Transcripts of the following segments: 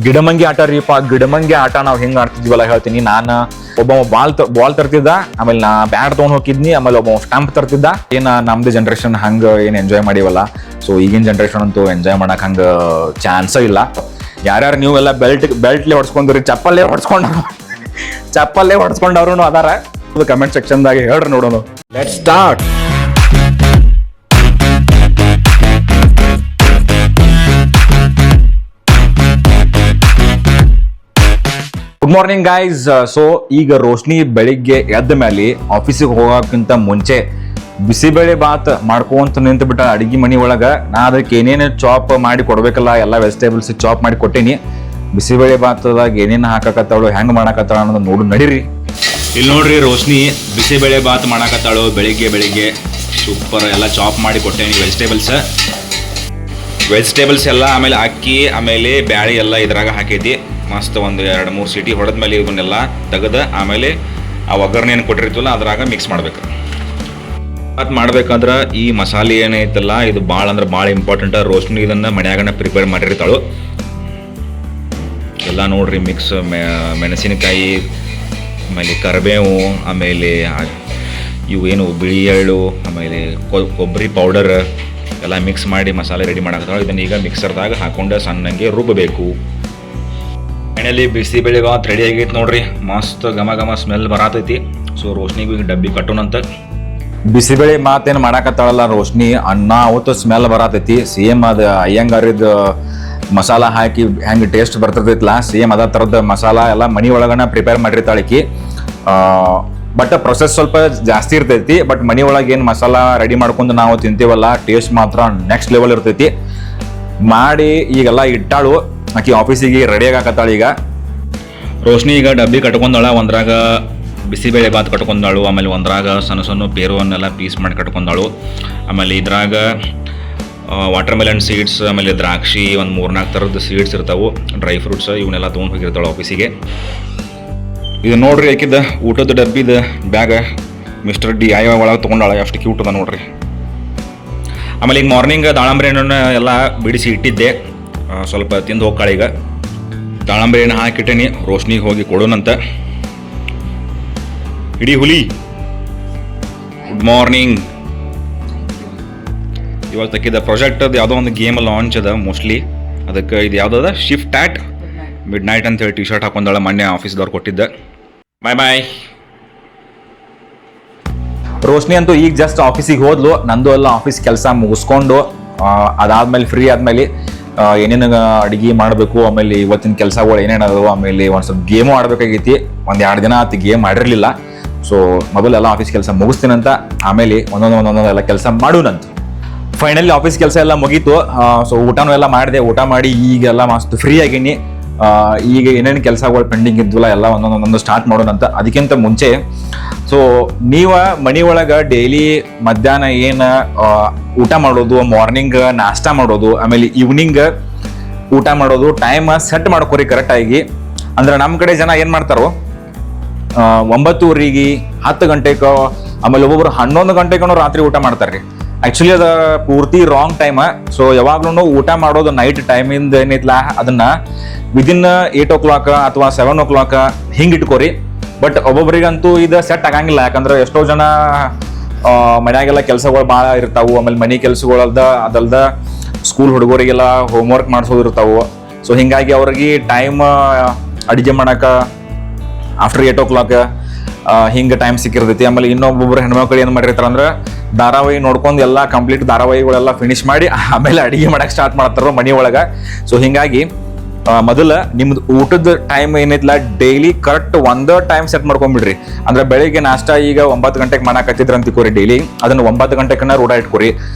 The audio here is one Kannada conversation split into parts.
ಗಿಡಮಂಗಿ ಆಟ ರೀಪ. ಗಿಡಮಂಗಿ ಆಟ ನಾವು ಹೆಂಗ್ ಆಡ್ತಿದ್ವಲ್ಲ ಹೇಳ್ತೀನಿ. ನಾನು ಒಬ್ಬ ಬಾಲ್ ತರ್ತಿದ್ದ, ಆಮೇಲೆ ನಾ ಬ್ಯಾಟ್ ತೊಗೊಂಡ್ ಹೋಗಿದ್ನಿ, ಆಮೇಲೆ ಒಬ್ಬ ಸ್ಟಾಂಪ್ ತರ್ತಿದ್ದ. ನಮ್ದು ಜನರೇಷನ್ ಹಂಗ ಎಂಜಾಯ್ ಮಾಡಿವಲ್ಲ. ಸೊ ಈಗಿನ ಜನರೇಷನ್ ಅಂತೂ ಎಂಜಾಯ್ ಮಾಡಕ್ ಹಂಗ ಚಾನ್ಸ ಇಲ್ಲ. ಯಾರ್ಯಾರು ನೀವೆಲ್ಲ ಬೆಲ್ಟ್ಲೆ ಹೊಡ್ಸ್ಕೊಂಡ್ರಿ, ಚಪ್ಪಲ್ಲೇ ಹೊಡ್ಸ್ಕೊಂಡವ್ರು ಅದಾರ, ಕಮೆಂಟ್ ಸೆಕ್ಷನ್ದಾಗ ಹೇಳ್ರಿ ನೋಡೋಣ. Let's start. Good morning guys. So ಈಗ ರೋಶ್ನಿ ಬೆಳಿಗ್ಗೆ ಎದ್ದ ಮೇಲೆ ಆಫೀಸಿಗೆ ಹೋಗೋಕ್ಕಿಂತ ಮುಂಚೆ ಬಿಸಿಬೇಳೆ ಬಾತ್ ಮಾಡ್ಕೊಂತ ನಿಂತು ಬಿಟ್ಟ ಅಡಿಗೆ ಮನಿ ಒಳಗ. ನಾ ಅದಕ್ಕೆ ಏನೇನು ಚಾಪ್ ಮಾಡಿ ಕೊಡ್ಬೇಕಲ್ಲ, ಎಲ್ಲ ವೆಜಿಟೇಬಲ್ಸ್ ಚಾಪ್ ಮಾಡಿ ಕೊಟ್ಟೇನಿ. ಬಿಸಿಬೇಳೆ ಬಾತ್ದಾಗ ಏನೇನು ಹಾಕಕತ್ತಾಳು, ಹೆಂಗ್ ಮಾಡಕತ್ತಾಳ ಅನ್ನೋದು ನೋಡು ನಡೀರಿ. ಇಲ್ಲಿ ನೋಡ್ರಿ, ರೋಶ್ನಿ ಬಿಸಿಬೇಳೆ ಬಾತ್ ಮಾಡಕತ್ತಾಳು ಬೆಳಿಗ್ಗೆ ಸೂಪರ್. ಎಲ್ಲ ಚಾಪ್ ಮಾಡಿ ಕೊಟ್ಟೇನಿ ವೆಜಿಟೇಬಲ್ಸ್ ಎಲ್ಲ, ಆಮೇಲೆ ಅಕ್ಕಿ, ಆಮೇಲೆ ಬ್ಯಾಳಿ ಎಲ್ಲ ಇದ್ರಾಗ ಹಾಕೈತಿ. ಮಸ್ತ್ ಒಂದು 2-3 ಸೀಟಿ ಹೊಡೆದ್ಮೇಲೆ ಇವನ್ನೆಲ್ಲ ತೆಗೆದು ಆಮೇಲೆ ಆ ಒಗ್ಗರಣೆ ಏನು ಕೊಟ್ಟಿರ್ತೀವಲ್ಲ ಅದ್ರಾಗ ಮಿಕ್ಸ್ ಮಾಡ್ಬೇಕು. ಅದು ಮಾಡ್ಬೇಕಾದ್ರೆ ಈ ಮಸಾಲೆ ಏನೈತಲ್ಲ ಇದು ಭಾಳ ಅಂದ್ರೆ ಭಾಳ ಇಂಪಾರ್ಟೆಂಟ್. ರೋಶ್ನಿ ಇದನ್ನು ಮನ್ಯಾಗನ ಪ್ರಿಪೇರ್ ಮಾಡಿರ್ತಾಳು. ಎಲ್ಲ ನೋಡ್ರಿ, ಮಿಕ್ಸ್ ಮೆಣಸಿನಕಾಯಿ, ಆಮೇಲೆ ಕರಿಬೇವು, ಆಮೇಲೆ ಇವು ಏನು ಬಿಳಿ ಎಳ್ಳು, ಆಮೇಲೆ ಕೊಬ್ಬರಿ ಪೌಡರ್ ಎಲ್ಲ ಮಿಕ್ಸ್ ಮಾಡಿ ಮಸಾಲೆ ರೆಡಿ ಮಾಡಾಕತ್ತಾಳು. ಇದನ್ನ ಈಗ ಮಿಕ್ಸರ್ದಾಗ ಹಾಕೊಂಡು ಸಣ್ಣಂಗೆ ರುಬ್ಬಬೇಕು. ಎಣ್ಣೆಯಲ್ಲಿ ಬಿಸಿಬೇಳೆ ಬಾತ್ ರೆಡಿ ಆಗೈತೆ ನೋಡ್ರಿ. ಮಸ್ತ್ ಘಮ ಸ್ಮೆಲ್ ಬರತೈತಿ. ಸೊ ರೋಶ್ನಿಗೂ ಈಗ ಡಬ್ಬಿ ಕಟ್ಟೋಣಂತ. ಬಿಸಿಬೇಳೆ ಮಾತೇನು ಮಾಡಾಕತ್ತಾಳಲ್ಲ ರೋಶ್ನಿ, ಅನ್ನ ಅವತ್ತು ಸ್ಮೆಲ್ ಬರತೈತಿ. ಸೇಮ್ ಅದು ಅಯ್ಯಂಗಾರಿದ ಮಸಾಲ ಹಾಕಿ ಹೆಂಗೆ ಟೇಸ್ಟ್ ಬರ್ತೈತಿಲ್ಲ, ಸೇಮ್ ಅದ ಥರದ ಮಸಾಲ ಎಲ್ಲ ಮನಿ ಒಳಗನ ಪ್ರಿಪೇರ್ ಮಾಡಿರ್ತಾಳಿಕಿ. ಬಟ್ ಪ್ರೊಸೆಸ್ ಸ್ವಲ್ಪ ಜಾಸ್ತಿ ಇರ್ತೈತಿ. ಬಟ್ ಮನಿ ಒಳಗೆ ಏನು ಮಸಾಲ ರೆಡಿ ಮಾಡ್ಕೊಂಡು ನಾವು ತಿಂತೀವಲ್ಲ, ಟೇಸ್ಟ್ ಮಾತ್ರ ನೆಕ್ಸ್ಟ್ ಲೆವೆಲ್ ಇರ್ತೈತಿ. ಮಾಡಿ ಈಗೆಲ್ಲ ಇಟ್ಟಾಳು, ಆಕಿ ಆಫೀಸಿಗೆ ರೆಡಿ ಆಗಾಕತ್ತಾಳು. ಈಗ ರೋಶ್ನಿ ಈಗ ಡಬ್ಬಿ ಕಟ್ಕೊಂಡಾಳ. ಒಂದ್ರಾಗ ಬಿಸಿಬೇಳೆ ಬಾತ್ ಕಟ್ಕೊಂಡಾಳು, ಆಮೇಲೆ ಒಂದ್ರಾಗ ಸಣ್ಣ ಪೇರುವನ್ನೆಲ್ಲ ಪೀಸ್ ಮಾಡಿ ಕಟ್ಕೊಂಡಾಳು. ಆಮೇಲೆ ಇದ್ರಾಗ ವಾಟರ್ ಮೆಲನ್ ಸೀಡ್ಸ್, ಆಮೇಲೆ ದ್ರಾಕ್ಷಿ, ಒಂದು 3-4 ಥರದ ಸೀಡ್ಸ್ ಇರ್ತಾವೆ, ಡ್ರೈ ಫ್ರೂಟ್ಸ್, ಇವನ್ನೆಲ್ಲ ತೊಗೊಂಡು ಹೋಗಿರ್ತಾಳೆ ಆಫೀಸಿಗೆ. ಇದು ನೋಡ್ರಿ, ಆಕಿದ ಊಟದ ಡಬ್ಬಿದ ಬ್ಯಾಗ ಮಿಸ್ಟರ್ DIY ಒಳಗೆ ತೊಗೊಂಡಾಳ. ಎಷ್ಟು ಕ್ಯೂಟ್ ಅದ ನೋಡ್ರಿ. ಆಮೇಲೆ ಈಗ ಮಾರ್ನಿಂಗ್ ದಾಳಂಬ್ರಿ ಹಣ್ಣನ್ನು ಎಲ್ಲ ಬಿಡಿಸಿ ಇಟ್ಟಿದ್ದೆ, ಸ್ವಲ್ಪ ತಿಂದು ಹೋಗ್ಕಾಳ. ಈಗ ದಾಳಂಬ್ರಿ ಹಣ್ಣು ಹಾಕಿಟ್ಟೇನಿ, ರೋಶ್ನಿಗೆ ಹೋಗಿ ಕೊಡೋಣಂತ. ಇಡೀ ಹುಲಿ, ಗುಡ್ ಮಾರ್ನಿಂಗ್. ಇವಾಗ ತಕ್ಕಿದ ಪ್ರಾಜೆಕ್ಟ್ ಅದು ಯಾವುದೋ ಒಂದು ಗೇಮ್ ಲಾಂಚ್ ಅದ ಮೋಸ್ಟ್ಲಿ. ಅದಕ್ಕೆ ಇದು ಯಾವುದದ ಶಿಫ್ಟ್ ಆಟ್ ಮಿಡ್ ನೈಟ್ ಅಂತ ಹೇಳಿ ಟಿ-ಶರ್ಟ್ ಹಾಕೊಂಡಾಳ. ಮೊನ್ನೆ ಆಫೀಸ್ದವ್ರು ಕೊಟ್ಟಿದ್ದ. ಬಾಯ್. ರೋಶ್ನಿ ಅಂತೂ ಈಗ ಜಸ್ಟ್ ಆಫೀಸಿಗೆ ಹೋದ್ಲು. ನಂದು ಎಲ್ಲ ಆಫೀಸ್ ಕೆಲಸ ಮುಗಿಸ್ಕೊಂಡು ಅದಾದ್ಮೇಲೆ ಫ್ರೀ ಆದ್ಮೇಲೆ ಏನೇನು ಅಡುಗೆ ಮಾಡಬೇಕು, ಆಮೇಲೆ ಇವತ್ತಿನ ಕೆಲಸಗಳು ಏನೇನದು, ಆಮೇಲೆ ಒಂದು ಸ್ವಲ್ಪ ಗೇಮು ಆಡಬೇಕಾಗೈತಿ. 1-2 ದಿನ ಆತು ಗೇಮ್ ಮಾಡಿರಲಿಲ್ಲ. ಸೊ ಮೊದಲೆಲ್ಲ ಆಫೀಸ್ ಕೆಲಸ ಮುಗಿಸ್ತೀನಂತ, ಆಮೇಲೆ ಒಂದೊಂದು ಎಲ್ಲ ಕೆಲಸ ಮಾಡೋಣಂತ. ಫೈನಲಿ ಆಫೀಸ್ ಕೆಲಸ ಎಲ್ಲ ಮುಗೀತು. ಸೊ ಊಟನೂ ಎಲ್ಲ ಮಾಡಿದೆ. ಊಟ ಮಾಡಿ ಈಗೆಲ್ಲ ಮಸ್ತ್ ಫ್ರೀ ಆಗೀನಿ. ಈಗ ಏನೇನು ಕೆಲಸಗಳು ಪೆಂಡಿಂಗ್ ಇದ್ವಲ್ಲ ಎಲ್ಲ ಒಂದೊಂದು ಸ್ಟಾರ್ಟ್ ಮಾಡೋಣಂತ. ಅದಕ್ಕಿಂತ ಮುಂಚೆ ಸೊ ನೀವು ಮನಿ ಒಳಗೆ ಡೈಲಿ ಮಧ್ಯಾಹ್ನ ಏನು ಊಟ ಮಾಡೋದು, ಮಾರ್ನಿಂಗ್ ನಾಷ್ಟ ಮಾಡೋದು, ಆಮೇಲೆ ಈವ್ನಿಂಗ್ ಊಟ ಮಾಡೋದು ಟೈಮ್ ಸೆಟ್ ಮಾಡ್ಕೊರಿ ಕರೆಕ್ಟಾಗಿ. ಅಂದ್ರೆ ನಮ್ಮ ಕಡೆ ಜನ ಏನು ಮಾಡ್ತಾರೋ 9:30, 10 ಗಂಟೆಗೋ, ಆಮೇಲೆ ಒಬ್ಬೊಬ್ರು 11 ಗಂಟೆಗೂ ರಾತ್ರಿ ಊಟ ಮಾಡ್ತಾರೆ. ಆ್ಯಕ್ಚುಲಿ ಅದು ಪೂರ್ತಿ ರಾಂಗ್ ಟೈಮ್. ಸೊ ಯಾವಾಗ್ಲೂ ಊಟ ಮಾಡೋದು ನೈಟ್ ಟೈಮಿಂದ ಏನೈತಲ್ಲ ಅದನ್ನ ವಿದಿನ್ 8 o'clock ಅಥವಾ 7 o'clock ಹಿಂಗೆ ಇಟ್ಕೋರಿ. ಬಟ್ ಒಬ್ಬೊಬ್ರಿಗಂತೂ ಇದು ಸೆಟ್ ಆಗಂಗಿಲ್ಲ. ಯಾಕಂದ್ರೆ ಎಷ್ಟೋ ಜನ ಮನ್ಯಾಗೆಲ್ಲ ಕೆಲಸಗಳು ಭಾಳ ಇರ್ತಾವು, ಆಮೇಲೆ ಮನೆ ಕೆಲಸಗಳಲ್ದ ಅದಲ್ದ ಸ್ಕೂಲ್ ಹುಡುಗರಿಗೆಲ್ಲ ಹೋಮ್ವರ್ಕ್ ಮಾಡಿಸೋದು ಇರ್ತಾವು. ಸೊ ಹಿಂಗಾಗಿ ಅವ್ರಿಗೆ ಟೈಮ್ ಅಡುಗೆ ಮಾಡಕ್ಕೆ ಆಫ್ಟರ್ 8 o'clock ಹಿಂಗೆ ಟೈಮ್ ಸಿಕ್ಕಿರ್ತೈತಿ. ಆಮೇಲೆ ಇನ್ನೊಬ್ಬೊಬ್ರು ಹೆಣ್ಮಕ್ಳು ಏನು ಮಾಡಿರ್ತಾರೆ ಅಂದ್ರೆ ಧಾರಾವಾಹಿ ನೋಡ್ಕೊಂಡು ಎಲ್ಲ ಕಂಪ್ಲೀಟ್ ಧಾರಾವಾಹಿಗಳೆಲ್ಲ ಫಿನಿಶ್ ಮಾಡಿ ಆಮೇಲೆ ಅಡುಗೆ ಮಾಡಕ್ಕೆ ಸ್ಟಾರ್ಟ್ ಮಾಡ್ತಾರೋ ಮನೆ ಒಳಗೆ. ಸೊ ಹಿಂಗಾಗಿ ಮೊದಲ ನಿಮ್ದು ಊಟದ ಟೈಮ್ ಏನೈತಿಲ್ಲ ಡೈಲಿ ಕರೆಕ್ಟ್ ಒಂದು ಟೈಮ್ ಸೆಟ್ ಮಾಡ್ಕೊಂಡ್ಬಿಡ್ರಿ. ಅಂದ್ರೆ ಬೆಳಿಗ್ಗೆ ನಾಷ್ಟ ಈಗ 9 ಗಂಟೆಗೆ ಮಾಡಾಕತ್ತಿದ್ರ ಅಂತಿಕೋರಿ ಡೈಲಿ, ಅದನ್ನ 9 ಗಂಟೆಕನ್ನ ರೂಢ ಇಟ್ಕೋರಿ.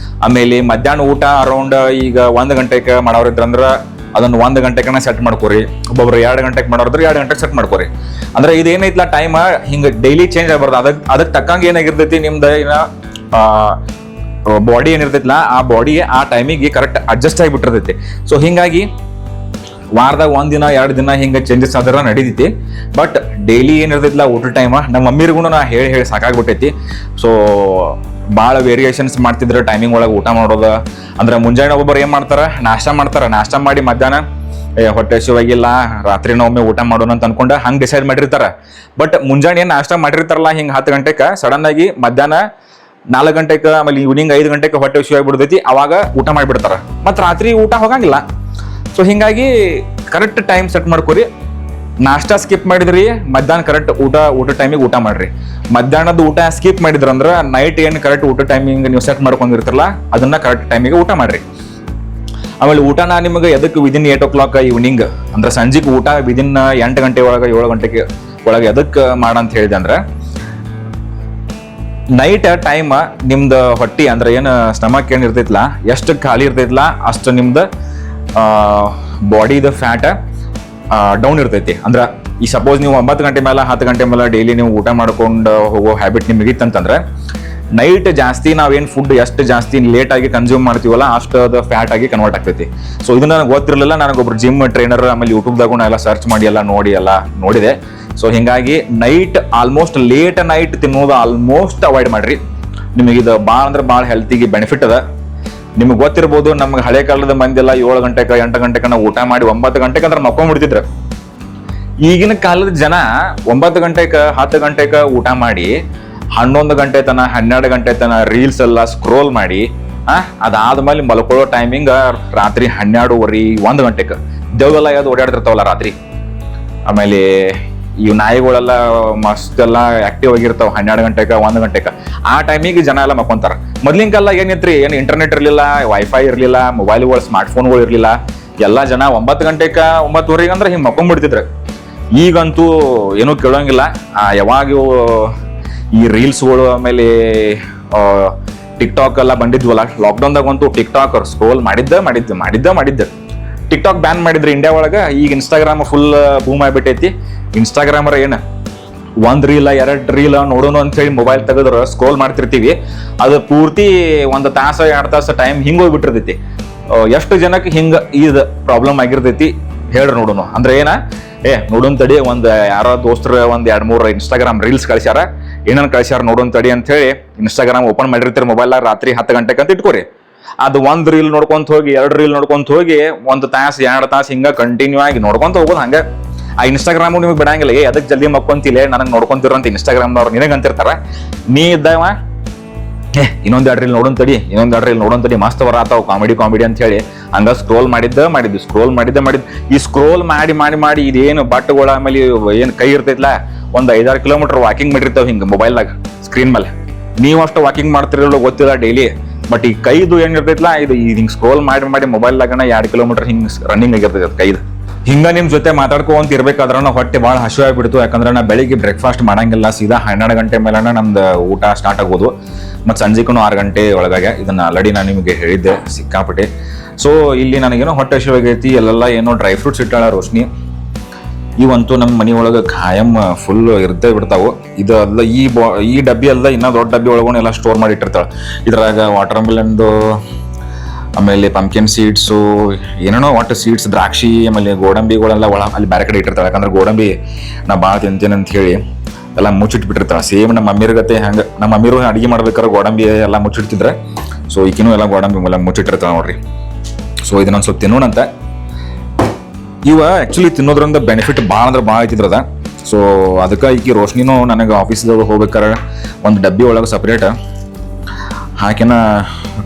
ಆಮೇಲೆ ಮಧ್ಯಾಹ್ನ ಊಟ ಅರೌಂಡ್ ಈಗ 1 ಗಂಟೆಗೆ ಮಾಡೋರಿದ್ರಂದ್ರೆ ಅದನ್ನ 1 ಗಂಟೆಕನ್ನ ಸೆಟ್ ಮಾಡ್ಕೋರಿ. ಒಬ್ಬೊಬ್ರು 2 ಗಂಟೆಗೆ ಮಾಡೋರಿದ್ರೆ 2 ಗಂಟೆಗೆ ಸೆಟ್ ಮಾಡ್ಕೋರಿ. ಅಂದ್ರೆ ಇದೇನೈತಿಲ್ಲ ಟೈಮ್ ಹಿಂಗೆ ಡೈಲಿ ಚೇಂಜ್ ಆಗ್ಬಾರ್ದು. ಅದಕ್ಕೆ ತಕ್ಕಂಗೆ ಏನಾಗಿರ್ತೈತಿ ನಿಮ್ದು ಬಾಡಿ ಏನಿರ್ತೈತಿಲ್ಲ ಆ ಬಾಡಿ ಆ ಟೈಮಿಗೆ ಕರೆಕ್ಟ್ ಅಡ್ಜಸ್ಟ್ ಆಗಿಬಿಟ್ಟಿರ್ತೈತಿ. ಸೊ ಹಿಂಗಾಗಿ ವಾರದಾಗ 1 ದಿನ 2 ದಿನ ಹಿಂಗೆ ಚೇಂಜಸ್ ಆದ್ರೆ ನಡೀತೈತಿ. ಬಟ್ ಡೈಲಿ ಏನಿರ್ತೈತಿಲ್ಲ ಊಟ ಟೈಮ್ ನಮ್ಮ ಮಮ್ಮಿರಿಗೂ ನಾ ಹೇಳಿ ಸಾಕಾಗ್ಬಿಟ್ಟೈತಿ. ಸೊ ಭಾಳ ವೇರಿಯೇಷನ್ಸ್ ಮಾಡ್ತಿದ್ರೆ ಟೈಮಿಂಗ್ ಒಳಗೆ ಊಟ ಮಾಡೋದು. ಅಂದ್ರೆ ಮುಂಜಾನೆ ಒಬ್ಬೊಬ್ಬರು ಏನು ಮಾಡ್ತಾರೆ, ನಾಷ್ಟ ಮಾಡಿ ಮಧ್ಯಾಹ್ನ ಹೊಟ್ಟೆ ಹಸಿವಾಗಿಲ್ಲ ರಾತ್ರಿ ಒಮ್ಮೆ ಊಟ ಮಾಡೋಣ ಅಂತ ಅನ್ಕೊಂಡ ಹಂಗೆ ಡಿಸೈಡ್ ಮಾಡಿರ್ತಾರ. ಬಟ್ ಮುಂಜಾನೆ ಏನು ನಾಷ್ಟ ಮಾಡಿರ್ತಾರಲ್ಲ ಹಿಂಗೆ 10 ಗಂಟೆಗೆ ಸಡನ್ ಆಗಿ ಮಧ್ಯಾಹ್ನ 4 ಗಂಟೆಗೆ ಆಮೇಲೆ ಈವ್ನಿಂಗ್ 5 ಗಂಟೆಗೆ ಹೊಟ್ಟೆ ಹಸಿವಾಗಿ ಬಿಡ್ತೈತಿ, ಅವಾಗ ಊಟ ಮಾಡಿಬಿಡ್ತಾರ. ಮತ್ತು ರಾತ್ರಿ ಊಟ ಹೋಗಂಗಿಲ್ಲ. ಸೊ ಹಿಂಗಾಗಿ ಕರೆಕ್ಟ್ ಟೈಮ್ ಸೆಟ್ ಮಾಡ್ಕೊರಿ. ನಾಷ್ಟ ಸ್ಕಿಪ್ ಮಾಡಿದ್ರಿ, ಮಧ್ಯಾಹ್ನ ಕರೆಕ್ಟ್ ಊಟ ಟೈಮಿಗೆ ಊಟ ಮಾಡ್ರಿ. ಮಧ್ಯಾಹ್ನದ ಊಟ ಸ್ಕಿಪ್ ಮಾಡಿದ್ರಂದ್ರೆ ನೈಟ್ ಏನು ಕರೆಕ್ಟ್ ಊಟ ಟೈಮಿಂಗ್ ನೀವು ಸೆಟ್ ಮಾಡ್ಕೊಂಡಿರ್ತಾರಲ್ಲ ಅದನ್ನ ಕರೆಕ್ಟ್ ಟೈಮಿಗೆ ಊಟ ಮಾಡ್ರಿ. ಆಮೇಲೆ ಊಟನ ನಿಮಗೆ ಎದಕ್ಕೆ ವಿದಿನ್ 8 o'clock ಈವ್ನಿಂಗ್ ಅಂದ್ರೆ ಸಂಜೆಗೆ ಊಟ ವಿದಿನ್ 8 ಗಂಟೆ ಒಳಗೆ 7 ಗಂಟೆಗೆ ಒಳಗೆ ಎದಕ್ಕೆ ಮಾಡಂತ ಹೇಳಿದೆ ಅಂದ್ರೆ ನೈಟ್ ಟೈಮ್ ನಿಮ್ದು ಹೊಟ್ಟಿ ಅಂದ್ರೆ ಏನು ಸ್ಟಮಕ್ ಏನು ಇರ್ತೈತಿಲ್ಲ ಎಷ್ಟು ಖಾಲಿ ಇರ್ತೈತಿಲ್ಲ ಅಷ್ಟು ನಿಮ್ದು ಬಾಡಿದ ಫ್ಯಾಟ್ ಡೌನ್ ಇರ್ತೈತಿ. ಅಂದ್ರೆ ಈ ಸಪೋಸ್ ನೀವು 9 ಗಂಟೆ ಮೇಲೆ 10 ಗಂಟೆ ಮೇಲೆ ಡೈಲಿ ನೀವು ಊಟ ಮಾಡ್ಕೊಂಡು ಹೋಗೋ ಹ್ಯಾಬಿಟ್ ನಿಮಗೆ ಇತ್ತಂತಂದ್ರೆ ನೈಟ್ ಜಾಸ್ತಿ ನಾವೇನು ಫುಡ್ ಎಷ್ಟು ಜಾಸ್ತಿ ಲೇಟ್ ಆಗಿ ಕನ್ಸ್ಯೂಮ್ ಮಾಡ್ತೀವಲ್ಲ ಅಷ್ಟು ಅದು ಫ್ಯಾಟ್ ಆಗಿ ಕನ್ವರ್ಟ್ ಆಗ್ತೈತಿ. ಸೊ ಇದನ್ನ ನನಗೆ ಗೊತ್ತಿರಲಿಲ್ಲ. ನನಗೊಬ್ರು ಜಿಮ್ ಟ್ರೈನರ್ ಆಮೇಲೆ ಯೂಟ್ಯೂಬ್ದಾಗೂ ಎಲ್ಲ ಸರ್ಚ್ ಮಾಡಿ ಎಲ್ಲ ನೋಡಿದೆ. ಸೊ ಹಿಂಗಾಗಿ ನೈಟ್ ಆಲ್ಮೋಸ್ಟ್ ಲೇಟ್ ನೈಟ್ ತಿನ್ನೋದು ಆಲ್ಮೋಸ್ಟ್ ಅವಾಯ್ಡ್ ಮಾಡ್ರಿ. ನಿಮಗೆ ಇದು ಭಾಳ ಅಂದ್ರೆ ಭಾಳ ಹೆಲ್ತಿಗೆ ಬೆನಿಫಿಟ್ ಅದ. ನಿಮ್ಗೆ ಗೊತ್ತಿರ್ಬೋದು, ನಮ್ಗೆ ಹಳೆ ಕಾಲದ ಮಂದಿ ಎಲ್ಲ 7 ಗಂಟೆಗೆ 8 ಗಂಟೆಗೆ ನಾವು ಊಟ ಮಾಡಿ 9 ಗಂಟೆಗೆ ಅಂದ್ರೆ ಮಕ್ಕೊಂಡ್ಬಿಡ್ತಿದ್ರು. ಈಗಿನ ಕಾಲದ ಜನ 9 ಗಂಟೆಗೆ 10 ಗಂಟೆಗೆ ಊಟ ಮಾಡಿ 11 ಗಂಟೆ ತನ 12 ಗಂಟೆ ತನ ರೀಲ್ಸ್ ಎಲ್ಲ ಸ್ಕ್ರೋಲ್ ಮಾಡಿ ಅದಾದ್ಮೇಲೆ ಮಲ್ಕೊಳ್ಳೋ ಟೈಮಿಂಗ್ ರಾತ್ರಿ 12:30 1 ಗಂಟೆಗೆ ದೇವೆಲ್ಲ ಯಾವ್ದು ಓಡಾಡ್ತಿರ್ತಾವಲ್ಲ ರಾತ್ರಿ. ಆಮೇಲೆ ಈ ನಾಯಿಗಳೆಲ್ಲ ಮಸ್ತ್ ಎಲ್ಲ ಆಕ್ಟಿವ್ ಆಗಿರ್ತಾವ 12 ಗಂಟೆಗೆ 1 ಗಂಟೆಗೆ. ಆ ಟೈಮಿಗೆ ಜನ ಎಲ್ಲ ಮಕ್ಕೊಂತಾರ. ಮೊದ್ಲಿನ ಕಾಲ ಏನಿತ್ರಿ, ಏನು ಇಂಟರ್ನೆಟ್ ಇರಲಿಲ್ಲ, ವೈಫೈ ಇರಲಿಲ್ಲ, ಮೊಬೈಲ್ಗಳು ಸ್ಮಾರ್ಟ್ ಫೋನ್ಗಳು ಇರಲಿಲ್ಲ. ಎಲ್ಲ ಜನ 9 ಗಂಟೆಗೆ 9:30 ಅಂದ್ರೆ ಹಿಂಗೆ ಮಕ್ಕೊಂಡ್ಬಿಡ್ತಿದ್ರು. ಈಗಂತೂ ಏನೂ ಕೇಳೋಂಗಿಲ್ಲ. ಯಾವಾಗ ಈ ರೀಲ್ಸ್ಗಳು ಆಮೇಲೆ ಟಿಕ್ಟಾಕ್ ಎಲ್ಲ ಬಂದಿದ್ವಲ್ಲ ಲಾಕ್ಡೌನ್ದಾಗ ಅಂತೂ ಟಿಕ್ಟಾಕ್ ಸ್ಕ್ರೋಲ್ ಮಾಡಿದ್ದೆ. ಟಿಕ್ಟಾಕ್ ಬ್ಯಾನ್ ಮಾಡಿದ್ರಿ ಇಂಡಿಯಾ ಒಳಗೆ. ಈಗ ಇನ್ಸ್ಟಾಗ್ರಾಮ್ ಫುಲ್ ಬೂಮ್ ಆಗಿಬಿಟ್ಟೈತಿ. ಇನ್ಸ್ಟಾಗ್ರಾಮರ ಏನು 1 ರೀಲ್ 2 ರೀಲ್ ನೋಡೋಣ ಅಂತ ಹೇಳಿ ಮೊಬೈಲ್ ತೆಗೆದ್ರೆ ಸ್ಕ್ರೋಲ್ ಮಾಡ್ತಿರ್ತೀವಿ. ಅದು ಪೂರ್ತಿ 1 ತಾಸು 2 ತಾಸು ಟೈಮ್ ಹಿಂಗೆ ಹೋಗ್ಬಿಟ್ಟಿರ್ತೈತಿ. ಎಷ್ಟು ಜನಕ್ಕೆ ಹಿಂಗೆ ಇದು ಪ್ರಾಬ್ಲಮ್ ಆಗಿರ್ತೈತಿ ಹೇಳ್ರಿ ನೋಡೋಣ. ಅಂದ್ರೆ ನೋಡೋನ್ ತಡಿ, ಯಾರೋ ದೋಸ್ತರು 1-2-3 ಇನ್ಸ್ಟಾಗ್ರಾಮ್ ರೀಲ್ಸ್ ಕಳ್ಸ್ಯಾರ, ಏನೇನು ಕಳ್ಸ್ಯಾರ ನೋಡೋನ್ ತಡಿ ಅಂತ ಹೇಳಿ ಇನ್ಸ್ಟಾಗ್ರಾಮ್ ಓಪನ್ ಮಾಡಿರ್ತೀರಿ ಮೊಬೈಲ್ ರಾತ್ರಿ 10 ಗಂಟೆಗೆ ಅಂತ ಇಟ್ಕೋರಿ. ಅದು 1 ರೀಲ್ ನೋಡ್ಕೊಂತ ಹೋಗಿ 2 ರೀಲ್ ನೋಡ್ಕೊಂತ ಹೋಗಿ 1 ತಾಸು 2 ತಾಸು ಹಿಂಗ ಕಂಟಿನ್ಯೂ ಆಗಿ ನೋಡ್ಕೊಂತ ಹೋಗೋದು. ಹಂಗ ಆ ಇನ್ಸ್ಟಾಗ್ರಾಮು ನಿಮಗೆ ಬಿಡಂಗಿಲ್ಲ. ಅದಕ್ಕೆ ಜಲ್ದಿ ಮಕ್ಕೊಂತಿಲ್ಲ ನನಗೆ ನೋಡ್ಕೊಂತಿರೋ ಅಂತ ಇನ್ಸ್ಟಾಗ್ರಾಮ್ದವ್ರು ನಿನಗೆ ಅಂತಿರ್ತಾರ. ನೀ ಇದ್ದಾವ ಇನ್ನೊಂದು 2 ರೀಲ್ ನೋಡೋನ್ ತಡಿ ಮಸ್ತ್ ಬರತ್ತಾವ ಕಾಮಿಡಿ ಅಂತ ಹೇಳಿ ಹಂಗ ಸ್ಕ್ರೋಲ್ ಮಾಡಿದ್ದು. ಈ ಸ್ಕ್ರೋಲ್ ಮಾಡಿ ಇದೇನು ಬಟ್ಟೆಗಳ ಆಮೇಲೆ ಏನು ಕೈ ಇರ್ತೈತ್ಲ 1-5-6 ಕಿಲೋಮೀಟರ್ ವಾಕಿಂಗ್ ಮಾಡಿರ್ತಾವ ಹಿಂಗೆ ಮೊಬೈಲ್ನಾಗ ಸ್ಕ್ರೀನ್ ಮೇಲೆ. ನೀವು ಅಷ್ಟು ವಾಕಿಂಗ್ ಮಾಡ್ತಿರಲ್ಲ ಗೊತ್ತಿಲ್ಲ ಡೈಲಿ. ಬಟ್ ಈ ಕೈದು ಏನಿರ್ತೈತ್ಲ ಇದು ಹಿಂಗೆ ಸ್ಕ್ರೋಲ್ ಮಾಡಿ ಮೊಬೈಲ್ನಾಗನ 2 ಕಿಲೋಮೀಟರ್ ಹಿಂಗೆ ರನ್ನಿಂಗ್ ಆಗಿರ್ತೈತೆ ಕೈದು. ಹಿಂಗ ನಿಮ್ ಜೊತೆ ಮಾತಾಡ್ಕೊಂತ ಇರ್ಬೇಕಾದ್ರೆ ಹೊಟ್ಟೆ ಭಾಳ ಹಸಿವು ಆಗ್ಬಿಡ್ತು. ಯಾಕಂದ್ರೆ ನಾ ಬೆಳಿಗ್ಗೆ ಬ್ರೇಕ್ಫಾಸ್ಟ್ ಮಾಡಂಗಿಲ್ಲ, ಸೀದಾ 12 ಗಂಟೆ ಮೇಲೆ ನಮ್ದು ಊಟ ಸ್ಟಾರ್ಟ್ ಆಗೋದು. ಮತ್ತು ಸಂಜೆಗೂ 6 ಗಂಟೆ ಒಳಗಾಗಿ ಇದನ್ನ ಆಲ್ರೆಡಿ ನಾನು ನಿಮಗೆ ಹೇಳಿದ್ದೆ ಸಿಕ್ಕಾಪಟ್ಟೆ. ಸೊ ಇಲ್ಲಿ ನನಗೇನೋ ಹೊಟ್ಟೆ ಹಸಿವು ಆಗೈತಿ. ಎಲ್ಲೆಲ್ಲ ಏನೋ ಡ್ರೈ ಫ್ರೂಟ್ಸ್ ಇಟ್ಟಾಳ ರೋಶ್ನಿ. ಇವಂತೂ ನಮ್ಮ ಮನೆ ಒಳಗೆ ಖಾಯಂ ಫುಲ್ ಇರ್ತೇ ಬಿಡ್ತಾವು. ಇದು ಅಲ್ಲ ಈ ಡಬ್ಬಿ ಅಲ್ಲ, ಇನ್ನೂ ದೊಡ್ಡ ಡಬ್ಬಿ ಒಳಗೂ ಎಲ್ಲ ಸ್ಟೋರ್ ಮಾಡಿ ಇಟ್ಟಿರ್ತಾಳೆ. ಇದ್ರಾಗ ವಾಟರ್ ಮೆಲನ್ದು ಆಮೇಲೆ ಪಂಪ್ಕಿನ್ ಸೀಡ್ಸು ಏನೇನೋ ಒಟ್ಟು ಸೀಡ್ಸ್, ದ್ರಾಕ್ಷಿ ಆಮೇಲೆ ಗೋಡಂಬಿಗಳೆಲ್ಲ ಅಲ್ಲಿ ಬೇರೆ ಕಡೆ ಇಟ್ಟಿರ್ತಾಳೆ. ಯಾಕಂದ್ರೆ ಗೋಡಂಬಿ ನಾ ಭಾಳ ತಿಂತೇನೆ ಅಂತ ಹೇಳಿ ಎಲ್ಲ ಮುಚ್ಚಿಟ್ಬಿಟ್ಟಿರ್ತಾಳೆ. ಸೇಮ್ ನಮ್ಮ ಮಮ್ಮಿರ ಗತೆ ಹಂಗೆ. ನಮ್ಮ ಮಮ್ಮಿರು ಅಡುಗೆ ಮಾಡ್ಬೇಕಾದ್ರೆ ಗೋಡಂಬಿ ಎಲ್ಲ ಮುಚ್ಚಿಡ್ತಿದ್ರೆ, ಸೊ ಈಕಿನೂ ಎಲ್ಲ ಗೋಡಂಬಿ ಎಲ್ಲ ಮುಚ್ಚಿಟ್ಟಿರ್ತಾಳೆ ನೋಡ್ರಿ. ಸೊ ಇದನ್ನೊಂದು ಸ್ವಲ್ಪ ತಿನ್ನೋಣಂತ. ಇವ ಆ್ಯಕ್ಚುಲಿ ತಿನ್ನೋದ್ರಿಂದ ಬೆನಿಫಿಟ್ ಭಾಳ ಅಂದ್ರೆ ಭಾಳ ಐತಿದ್ರದ. ಸೊ ಅದಕ್ಕೆ ಈಕಿ ರೋಶ್ನಿನೂ ನನಗೆ ಆಫೀಸ್ದಾಗ ಹೋಗ್ಬೇಕಾರೆ ಒಂದು ಡಬ್ಬಿ ಒಳಗೆ ಸಪ್ರೇಟ್ ಹಾಕಿನ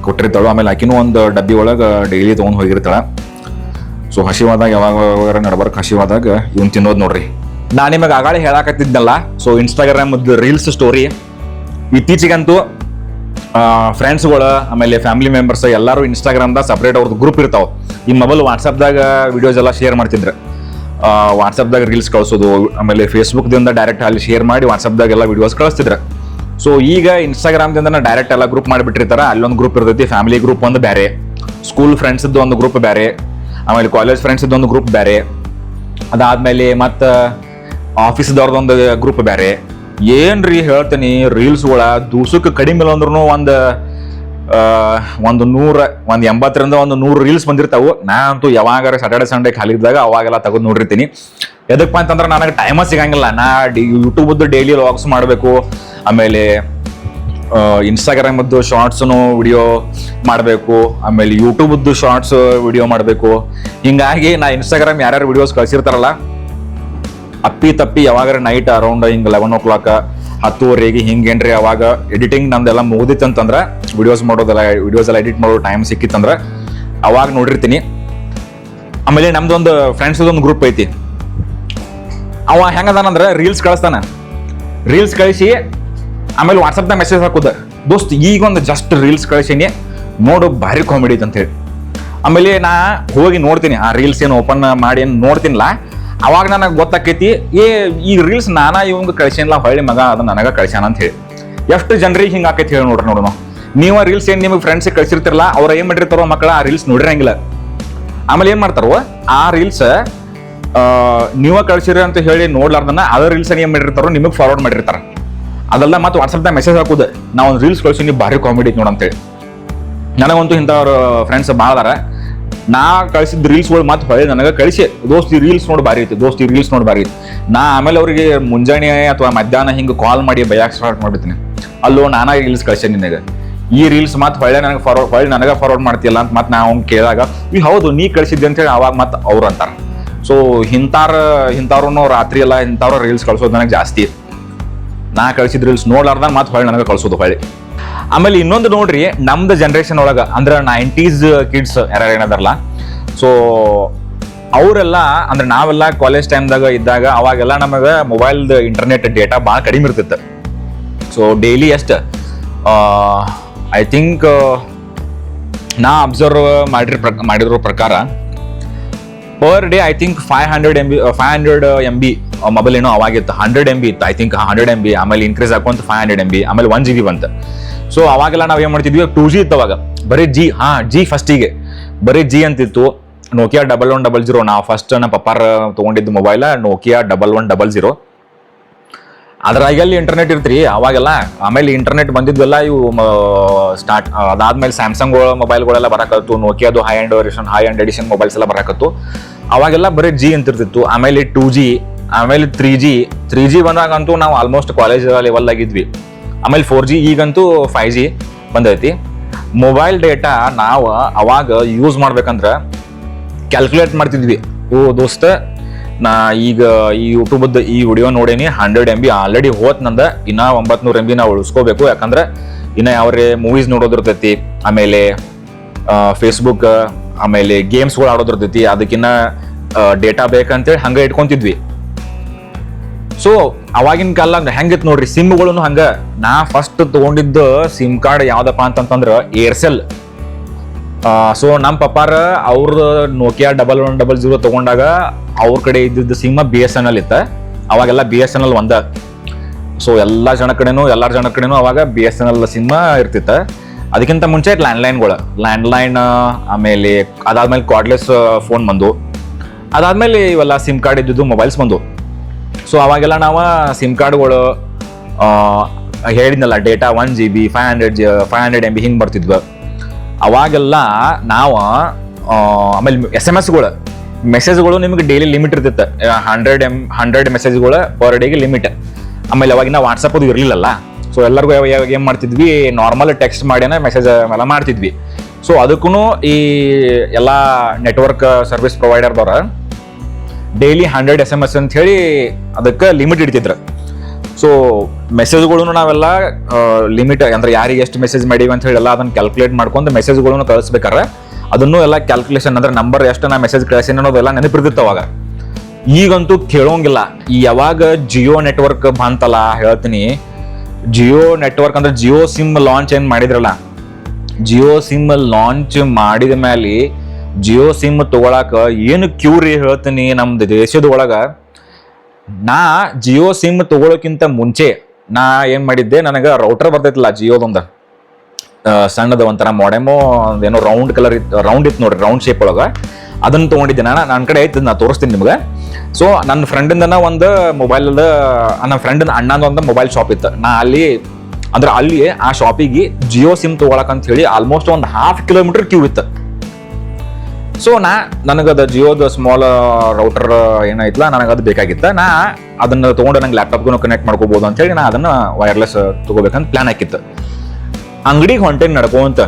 ಕೊಟ್ಟಿರ್ತಾಳು. ಆಮೇಲೆ ಆಕಿನೂ ಒಂದು ಡಬ್ಬಿ ಒಳಗೆ ಡೈಲಿ ತೊಗೊಂಡು ಹೋಗಿರ್ತಾಳೆ. ಸೊ ಹಸಿವಾದಾಗ ಯಾವಾಗ ನಡ್ಬರ್ಕ್ ಹಸಿವಾದಾಗ ಇವನ್ ತಿನ್ನೋದು ನೋಡ್ರಿ. ನಾನು ನಿಮಗೆ ಆಗಾಳೆ ಹೇಳಾಕತ್ತಿದ್ನಲ್ಲ, ಸೊ ಇನ್ಸ್ಟಾಗ್ರಾಮದ್ದು ರೀಲ್ಸ್ ಸ್ಟೋರಿ ಇತ್ತೀಚೆಗಂತೂ ಫ್ರೆಂಡ್ಸ್ಗಳು ಆಮೇಲೆ ಫ್ಯಾಮಿಲಿ ಮೆಂಬರ್ಸ್ ಎಲ್ಲರೂ ಇನ್ಸ್ಟಾಗ್ರಾಮ್ದಾಗ ಸಪ್ರೇಟ್ ಅವ್ರದ್ದು ಗ್ರೂಪ್ ಇರ್ತಾವೆ. ಈ ಮೊಬೈಲ್ ವಾಟ್ಸಪ್ದಾಗ ವಿಡಿಯೋಸ್ ಎಲ್ಲ ಶೇರ್ ಮಾಡ್ತಿದ್ರು. ವಾಟ್ಸಪ್ದಾಗ ರೀಲ್ಸ್ ಕಳಿಸೋದು, ಆಮೇಲೆ ಫೇಸ್ಬುಕ್ದಿಂದ ಡೈರೆಕ್ಟ್ ಅಲ್ಲಿ ಶೇರ್ ಮಾಡಿ ವಾಟ್ಸಪ್ದಾಗ ಎಲ್ಲ ವಿಡಿಯೋಸ್ ಕಳಿಸ್ತಿದ್ರು. ಸೊ ಈಗ ಇನ್ಸ್ಟಾಗ್ರಾಮ್ದಿಂದ ಡೈರೆಕ್ಟ್ ಎಲ್ಲ ಗ್ರೂಪ್ ಮಾಡಿಬಿಟ್ಟಿರ್ತಾರೆ. ಅಲ್ಲೊಂದು ಗ್ರೂಪ್ ಇರ್ತೈತಿ, ಫ್ಯಾಮಿಲಿ ಗ್ರೂಪ್ ಒಂದು ಬೇರೆ, ಸ್ಕೂಲ್ ಫ್ರೆಂಡ್ಸ್ದು ಒಂದು ಗ್ರೂಪ್ ಬೇರೆ, ಆಮೇಲೆ ಕಾಲೇಜ್ ಫ್ರೆಂಡ್ಸ್ದು ಒಂದು ಗ್ರೂಪ್ ಬೇರೆ, ಅದಾದ್ಮೇಲೆ ಮತ್ತು ಆಫೀಸ್ದವ್ರದ್ದೊಂದು ಗ್ರೂಪ್ ಬೇರೆ. ಏನ್ರಿ ಹೇಳ್ತೀನಿ, ರೀಲ್ಸ್ಗಳ ದಿವ್ಸಕ್ಕೆ ಕಡಿಮೆ ಇಲ್ಲ ಅಂದ್ರೂ ಒಂದು 80ರಿಂದ 100 ರೀಲ್ಸ್ ಬಂದಿರ್ತಾವು. ನಾ ಅಂತೂ ಯಾವಾಗಾರ ಸ್ಯಾಟರ್ಡೆ ಸಂಡೇ ಖಾಲಿ ಇದ್ದಾಗ ಅವಾಗೆಲ್ಲ ತೆಗೆದು ನೋಡಿರ್ತೀನಿ. ಎದಕ್ಕಪ್ಪ ಅಂತಂದ್ರೆ ನನಗೆ ಟೈಮ ಸಿಗಂಗಿಲ್ಲ. ನಾ ಯೂಟ್ಯೂಬ್ದು ಡೈಲಿ ವ್ಲಾಗ್ಸ್ ಮಾಡಬೇಕು, ಆಮೇಲೆ ಇನ್ಸ್ಟಾಗ್ರಾಮದ್ದು ಶಾರ್ಟ್ಸ್ನು ವಿಡಿಯೋ ಮಾಡಬೇಕು, ಆಮೇಲೆ ಯೂಟ್ಯೂಬದ್ದು ಶಾರ್ಟ್ಸ್ ವಿಡಿಯೋ ಮಾಡಬೇಕು. ಹಿಂಗಾಗಿ ನಾ ಇನ್ಸ್ಟಾಗ್ರಾಮ್ ಯಾರ್ಯಾರು ವಿಡಿಯೋಸ್ ಕಳ್ಸಿರ್ತಾರಲ್ಲ, ಅಪ್ಪಿ ತಪ್ಪಿ ಯಾವಾಗ ನೈಟ್ ಅರೌಂಡ್ ಹಿಂಗೆ 11 o'clock 10:30 ಹಿಂಗೇನ್ರಿ ಅವಾಗ ಎಡಿಟಿಂಗ್ ನಮ್ದೆಲ್ಲ ಮುಗ್ದಿತ್ತಂತಂದ್ರೆ ವಿಡಿಯೋಸ್ ಎಲ್ಲ ಎಡಿಟ್ ಮಾಡೋ ಟೈಮ್ ಸಿಕ್ಕಿತ್ತಂದ್ರೆ ಅವಾಗ ನೋಡಿರ್ತೀನಿ. ಆಮೇಲೆ ನಮ್ದೊಂದು ಫ್ರೆಂಡ್ಸ್ದೊಂದು ಗ್ರೂಪ್ ಐತಿ. ಅವ ಹೆಂಗದಾನಂದ್ರೆ ರೀಲ್ಸ್ ಕಳಿಸ್ತಾನ, ರೀಲ್ಸ್ ಕಳಿಸಿ ಆಮೇಲೆ ವಾಟ್ಸಪ್ದಾಗ ಮೆಸೇಜ್ ಹಾಕುದ, ದೋಸ್ತ್ ಈಗ ಒಂದು ಜಸ್ಟ್ ರೀಲ್ಸ್ ಕಳಿಸೀನಿ ನೋಡು ಭಾರಿ ಕಾಮಿಡಿ ಐತೆ ಅಂತೇಳಿ. ಆಮೇಲೆ ನಾ ಹೋಗಿ ನೋಡ್ತೀನಿ ಆ ರೀಲ್ಸ್ ಏನು ಓಪನ್ ಮಾಡಿ ಏನು ನೋಡ್ತೀನಿಲ್ಲ, ಅವಾಗ ನನಗೆ ಗೊತ್ತಾಕೈತಿ ಈ ರೀಲ್ಸ್ ನಾನಾ ಇವಂಗ ಕಳ್ಸೇನಿಲ್ಲ, ಹೊಳ್ಳಿ ಮಗ ಅದು ನನಗೆ ಕಳ್ಸ್ಯಾನ ಅಂತ ಹೇಳಿ. ಎಷ್ಟು ಜನರಿಗೆ ಹಿಂಗೆ ಆಕೈತಿ ಹೇಳಿ ನೋಡ್ರಿ. ನೋಡು ನೀವು ರೀಲ್ಸ್ ಏನು ನಿಮಗೆ ಫ್ರೆಂಡ್ಸಿಗೆ ಕಳ್ಸಿರ್ತಿರಲ್ಲ, ಅವ್ರು ಏನು ಮಾಡಿರ್ತಾರೋ ಮಕ್ಕಳ ಆ ರೀಲ್ಸ್ ನೋಡಿರಂಗಿಲ್ಲ. ಆಮೇಲೆ ಏನು ಮಾಡ್ತಾರೋ ಆ ರೀಲ್ಸ್ ನೀವ ಕಳ್ಸಿರಿ ಅಂತ ಹೇಳಿ ನೋಡ್ಲಾರ್ದನ್ನ ಅದ ರೀಲ್ಸ್ ಏನ್ ಮಾಡಿರ್ತಾರೋ ನಿಮಗೆ ಫಾರ್ವರ್ಡ್ ಮಾಡಿರ್ತಾರ. ಅದೆಲ್ಲ ಮತ್ತೆ ವಾಟ್ಸಪ್ದಾಗ ಮೆಸೇಜ್ ಹಾಕುದು, ನಾ ಒಂದು ರೀಲ್ಸ್ ಕಳ್ಸೀನಿ ಭಾರಿ ಕಾಮಿಡಿ ಐತಿ ನೋಡಂತೇಳಿ. ನನಗಂತೂ ಇಂಥವ್ರ ಫ್ರೆಂಡ್ಸ್ ಭಾಳ ಅದಾರ. ನಾ ಕಳಿಸಿದ ರೀಲ್ಸ್ಗಳು ಮತ್ತೆ ಹೊಳೆ ನನಗೆ ಕಳಿಸಿ, ದೋಸ್ತ್ ಈ ರೀಲ್ಸ್ ನೋಡಿ ಭಾರಿ ಐತಿ, ದೋಸ್ತ್ ಈ ರೀಲ್ಸ್ ನೋಡಿ ಭಾರಿ ಐತಿ. ನಾ ಆಮೇಲೆ ಅವ್ರಿಗೆ ಮುಂಜಾನೆ ಅಥವಾ ಮಧ್ಯಾಹ್ನ ಹಿಂಗೆ ಕಾಲ್ ಮಾಡಿ ಬೈಯಾಕ್ ಸ್ಟಾರ್ಟ್ ಮಾಡ್ಬಿಡ್ತೀನಿ, ಅಲ್ಲೋ ನಾನಾ ರೀಲ್ಸ್ ಕಳ್ಸೇನಿ ನಿನಗೆ, ಈ ರೀಲ್ಸ್ ಮತ್ತೆ ಹೊಳೆ ನನಗೆ ಫಾರ್ವರ್ಡ್ ಮಾಡ್ತಿಲ್ಲ ಅಂತ ಮತ್ತೆ ನಾ ಅವ್ನು ಕೇಳಿದಾಗ ಈ ಹೌದು ನೀ ಕಳಿಸಿದ್ದೆ ಅಂತೇಳಿ ಅವಾಗ ಮತ್ತೆ ಅವ್ರು ಅಂತಾರೆ. ಸೊ ಇಂಥವ್ರು ರಾತ್ರಿ ಎಲ್ಲ ಇಂಥವ್ರ ರೀಲ್ಸ್ ಕಳ್ಸೋದು ನನಗೆ ಜಾಸ್ತಿ. ನಾ ಕಳಿಸಿದ ರೀಲ್ಸ್ ನೋಡ್ಲಾರ್ದಾಗ ಮತ್ತೆ ಹೊಳೆ ನನಗೆ ಕಳ್ಸೋದು ಹೊಳೆ. ಆಮೇಲೆ ಇನ್ನೊಂದು ನೋಡ್ರಿ, ನಮ್ದು ಜನ್ರೇಷನ್ ಒಳಗೆ ಅಂದ್ರೆ 90s ಕಿಡ್ಸ್ ಯಾರ್ಯಾರು ಏನದಾರಲ್ಲ, ಸೊ ಅವರೆಲ್ಲ ಅಂದ್ರೆ ನಾವೆಲ್ಲ ಕಾಲೇಜ್ ಟೈಮ್ದಾಗ ಇದ್ದಾಗ ಅವಾಗೆಲ್ಲ ನಮಗೆ ಮೊಬೈಲ್ದು ಇಂಟರ್ನೆಟ್ ಡೇಟಾ ಭಾಳ ಕಡಿಮೆ ಇರ್ತಿತ್ತು. ಸೊ ಡೈಲಿ ಎಷ್ಟು ಐ ಥಿಂಕ್ ನಾ ಅಬ್ಸರ್ವ್ ಮಾಡಿರೋ ಪ್ರಕಾರ per day I think 500 MB mobile ಏನೋ ಅವಾಗಿತ್ತು. 100 MB ಇತ್ತು ಐ ಥಿಂಕ್, 100 MB ಆಮೇಲೆ ಇನ್ಕ್ರೀಸ್ ಆಕೊಂತ 500 MB ಆಮೇಲೆ 1 GB ಬಂತು. ಸೊ ಅವಾಗೆಲ್ಲ ನಾವ್ ಏನ್ ಮಾಡ್ತಿದ್ವಿ, 2G ಇತ್ತು ಅವಾಗ, ಬರೀ ಜಿ ಫಸ್ಟಿಗೆ ಬರೀ ಜಿ ಅಂತಿತ್ತು. ನೋಕಿಯಾ 1100, ನಾವು ಫಸ್ಟ್ ನಮ್ಮ ಪಪ್ಪಾರ ತಗೊಂಡಿದ್ದು ಮೊಬೈಲ್ ನೋಕಿಯಾ 1100. ಅದ್ರಾಗೆಲ್ಲಿ ಇಂಟರ್ನೆಟ್ ಇರ್ತ್ರಿ ಅವಾಗೆಲ್ಲ. ಆಮೇಲೆ ಇಂಟರ್ನೆಟ್ ಬಂದಿದ್ವೆಲ್ಲ ಇವು ಸ್ಟಾರ್ಟ್ ಅದಾದ್ಮೇಲೆ ಸ್ಯಾಮ್ಸಂಗ್ ಮೊಬೈಲ್ಗಳೆಲ್ಲ ಬರಾಕತ್ತು, ನೋಕಿಯಾದು ಹೈ ಅಂಡ್ ಎಡಿಷನ್ ಮೊಬೈಲ್ಸ್ ಎಲ್ಲ ಬರಾಕತ್ತು. ಅವಾಗೆಲ್ಲ ಬರೀ ಜಿ ಅಂತಿರ್ತಿತ್ತು. ಆಮೇಲೆ 2G, ಆಮೇಲೆ 3G ಬಂದಾಗಂತೂ ನಾವು ಆಲ್ಮೋಸ್ಟ್ ಕಾಲೇಜ್ ಲೆವೆಲ್ ಆಗಿದ್ವಿ. ಆಮೇಲೆ 4G, ಈಗಂತೂ 5G ಬಂದೈತಿ. ಮೊಬೈಲ್ ಡೇಟಾ ನಾವು ಅವಾಗ ಯೂಸ್ ಮಾಡ್ಬೇಕಂದ್ರೆ ಕ್ಯಾಲ್ಕುಲೇಟ್ ಮಾಡ್ತಿದ್ವಿ. ಓ ದೋಸ್ತ, ನಾ ಈಗ ಈ ಯೂಟ್ಯೂಬದ್ದು ಈ ವಿಡಿಯೋ ನೋಡೇನಿ, 100 MB ಆಲ್ರೆಡಿ ಹೋತ್ ನಂದ, ಇನ್ನ 900 MB ನಾವು ಉಳಿಸ್ಕೋಬೇಕು. ಯಾಕಂದ್ರೆ ಇನ್ನ ಯಾವ್ರೆ ಮೂವೀಸ್ ನೋಡೋದಿರ್ತೈತಿ, ಆಮೇಲೆ ಫೇಸ್ಬುಕ್, ಆಮೇಲೆ ಗೇಮ್ಸ್ಗಳು ಆಡೋದಿರ್ತೈತಿ, ಅದಕ್ಕಿನ್ನ ಡೇಟಾ ಬೇಕಂತೇಳಿ ಹಂಗೆ ಇಟ್ಕೊಂತಿದ್ವಿ. ಸೊ ಅವಾಗಿನ ಕಾಲ ಹೆಂಗಿತ್ತು ನೋಡ್ರಿ, ಸಿಮ್ಗಳನ್ನು ಹಂಗ. ನಾ ಫಸ್ಟ್ ತಗೊಂಡಿದ್ದು ಸಿಮ್ ಕಾರ್ಡ್ ಯಾವ್ದಪ್ಪ ಅಂತಂದ್ರೆ ಏರ್ಸೆಲ್. ಸೊ ನಮ್ಮ ಪಪ್ಪಾರ ಅವ್ರ ನೋಕಿಯಾ 1100 ತಗೊಂಡಾಗ ಅವ್ರ ಕಡೆ ಇದ್ದಿದ್ದು ಸಿಮ್ BSNL ಇತ್ತ. ಅವಾಗೆಲ್ಲ BSNL ಒಂದ. ಸೊ ಎಲ್ಲಾರ ಜನ ಕಡೆನೂ ಅವಾಗ BSNL ಸಿಮ್ ಇರ್ತಿತ್ತ. ಅದಕ್ಕಿಂತ ಮುಂಚೆ ಲ್ಯಾಂಡ್ಲೈನ್, ಆಮೇಲೆ ಅದಾದ್ಮೇಲೆ ಕಾರ್ಡ್ಲೆಸ್ ಫೋನ್ ಬಂದು, ಅದಾದ್ಮೇಲೆ ಇವೆಲ್ಲ ಸಿಮ್ ಕಾರ್ಡ್ ಇದ್ದಿದ್ದು ಮೊಬೈಲ್ಸ್ ಬಂದು. ಸೊ ಅವಾಗೆಲ್ಲ ನಾವು ಸಿಮ್ ಕಾರ್ಡ್ಗಳು ಹೇಳಿದ್ನಲ್ಲ, ಡೇಟಾ 1 GB 500 MB ಹಿಂಗೆ ಬರ್ತಿದ್ವು ಅವಾಗೆಲ್ಲ. ನಾವು ಆಮೇಲೆ ಮೆಸೇಜ್ಗಳು ನಿಮ್ಗೆ ಡೈಲಿ ಲಿಮಿಟ್ ಇರ್ತಿತ್ತು, 100 ಮೆಸೇಜ್ಗಳು ಪರ್ ಡೇಗೆ ಲಿಮಿಟ್. ಆಮೇಲೆ ಅವಾಗಿನ ವಾಟ್ಸಪ್ ಅದು ಇರಲಿಲ್ಲಲ್ಲ. ಸೊ ಎಲ್ಲರಿಗೂ ಏನು ಮಾಡ್ತಿದ್ವಿ, ನಾರ್ಮಲ್ ಟೆಕ್ಸ್ಟ್ ಮಾಡಿನ ಮೆಸೇಜ್ ಎಲ್ಲ ಮಾಡ್ತಿದ್ವಿ. ಸೊ ಅದಕ್ಕೂ ಈ ಎಲ್ಲ ನೆಟ್ವರ್ಕ್ ಸರ್ವಿಸ್ ಪ್ರೊವೈಡರ್ದವ್ರ ಡೈಲಿ 100 SMS ಅಂತ ಹೇಳಿ ಅದಕ್ಕೆ ಲಿಮಿಟ್ ಇಡ್ತಿದ್ರು. ಸೊ ಮೆಸೇಜ್ಗಳನ್ನು ನಾವೆಲ್ಲ ಲಿಮಿಟ್ ಅಂದ್ರೆ ಯಾರಿಗೆ ಎಷ್ಟು ಮೆಸೇಜ್ ಮಾಡೀವಿ ಅಂತ ಹೇಳಿ ಎಲ್ಲ ಅದನ್ನ ಕ್ಯಾಲ್ಕುಲೇಟ್ ಮಾಡ್ಕೊಂಡು ಮೆಸೇಜ್ಗಳನ್ನು ಕಳಿಸ್ಬೇಕಾರೆ ಅದನ್ನು ಎಲ್ಲ ಕ್ಯಾಲ್ಕುಲೇಷನ್ ಅಂದ್ರೆ ನಂಬರ್ ಎಷ್ಟು ನಾ ಮೆಸೇಜ್ ಕಳಿಸೀನಿ ಅನ್ನೋದೆಲ್ಲ ನೆನಪಿರ್ತಿತ್ತು ಅವಾಗ. ಈಗಂತೂ ಕೇಳೋಂಗಿಲ್ಲ. ಈ ಯಾವಾಗ ಜಿಯೋ ನೆಟ್ವರ್ಕ್ ಬಂತಲ್ಲ ಹೇಳ್ತೀನಿ, ಜಿಯೋ ನೆಟ್ವರ್ಕ್ ಅಂದ್ರೆ ಜಿಯೋ ಸಿಮ್ ಲಾಂಚ್ ಏನ್ ಮಾಡಿದ್ರಲ್ಲ, ಜಿಯೋ ಸಿಮ್ ಲಾಂಚ್ ಮಾಡಿದ ಮೇಲೆ ಜಿಯೋ ಸಿಮ್ ತಗೊಳಕ ಏನು ಕ್ಯೂರಿ ಹೇಳ್ತೀನಿ. ನಮ್ದು ದೇಶದ ಒಳಗ ನಾ ಜಿಯೋ ಸಿಮ್ ತಗೊಳಕ್ಕಿಂತ ಮುಂಚೆ ನಾ ಏನ್ ಮಾಡಿದ್ದೆ, ನನಗೆ ರೌಟರ್ ಬರ್ತೈತಿಲ್ಲ ಜಿಯೋದೊಂದು ಸಣ್ಣದ ಒಂಥರ ಮಾಡೆಮೋ ಏನೋ ರೌಂಡ್ ಇತ್ತು ನೋಡ್ರಿ, ರೌಂಡ್ ಶೇಪ್ ಒಳಗ. ಅದನ್ನ ತಗೊಂಡಿದ್ದೆ ನನ್ನ ಕಡೆ ಐತಿ, ನಾ ತೋರಿಸ್ತೀನಿ ನಿಮ್ಗೆ. ಸೊ ನನ್ನ ಫ್ರೆಂಡಿಂದನ ಒಂದು ಮೊಬೈಲ್, ನನ್ನ ಫ್ರೆಂಡ್ ಅಣ್ಣಂದ ಒಂದು ಮೊಬೈಲ್ ಶಾಪ್ ಇತ್ತು. ನಾ ಅಲ್ಲಿ ಆ ಶಾಪಿಗೆ ಜಿಯೋ ಸಿಮ್ ತಗೊಳಕಂತ ಹೇಳಿ ಆಲ್ಮೋಸ್ಟ್ ಒಂದು 1/2 ಕಿಲೋಮೀಟರ್ ಕ್ಯೂ ಇತ್ತು. ಸೊ ನನಗದು ಜಿಯೋದ ಸ್ಮಾಲ್ ರೌಟರ್ ಏನೈತಲ್ಲ, ನನಗದು ಬೇಕಾಗಿತ್ತ. ನಾ ಅದನ್ನ ತಗೊಂಡು ನಂಗೆ ಲ್ಯಾಪ್ಟಾಪ್ಗೂ ಕನೆಕ್ಟ್ ಮಾಡ್ಕೋಬಹುದು ಅಂತ ಹೇಳಿ ನಾ ಅದನ್ನ ವೈರ್ಲೆಸ್ ತಗೋಬೇಕಂತ ಪ್ಲಾನ್ ಹಾಕಿತ್ತು. ಅಂಗಡಿಗೆ ಹೊಂಟೇನಿ ನಡ್ಕೊಂತ.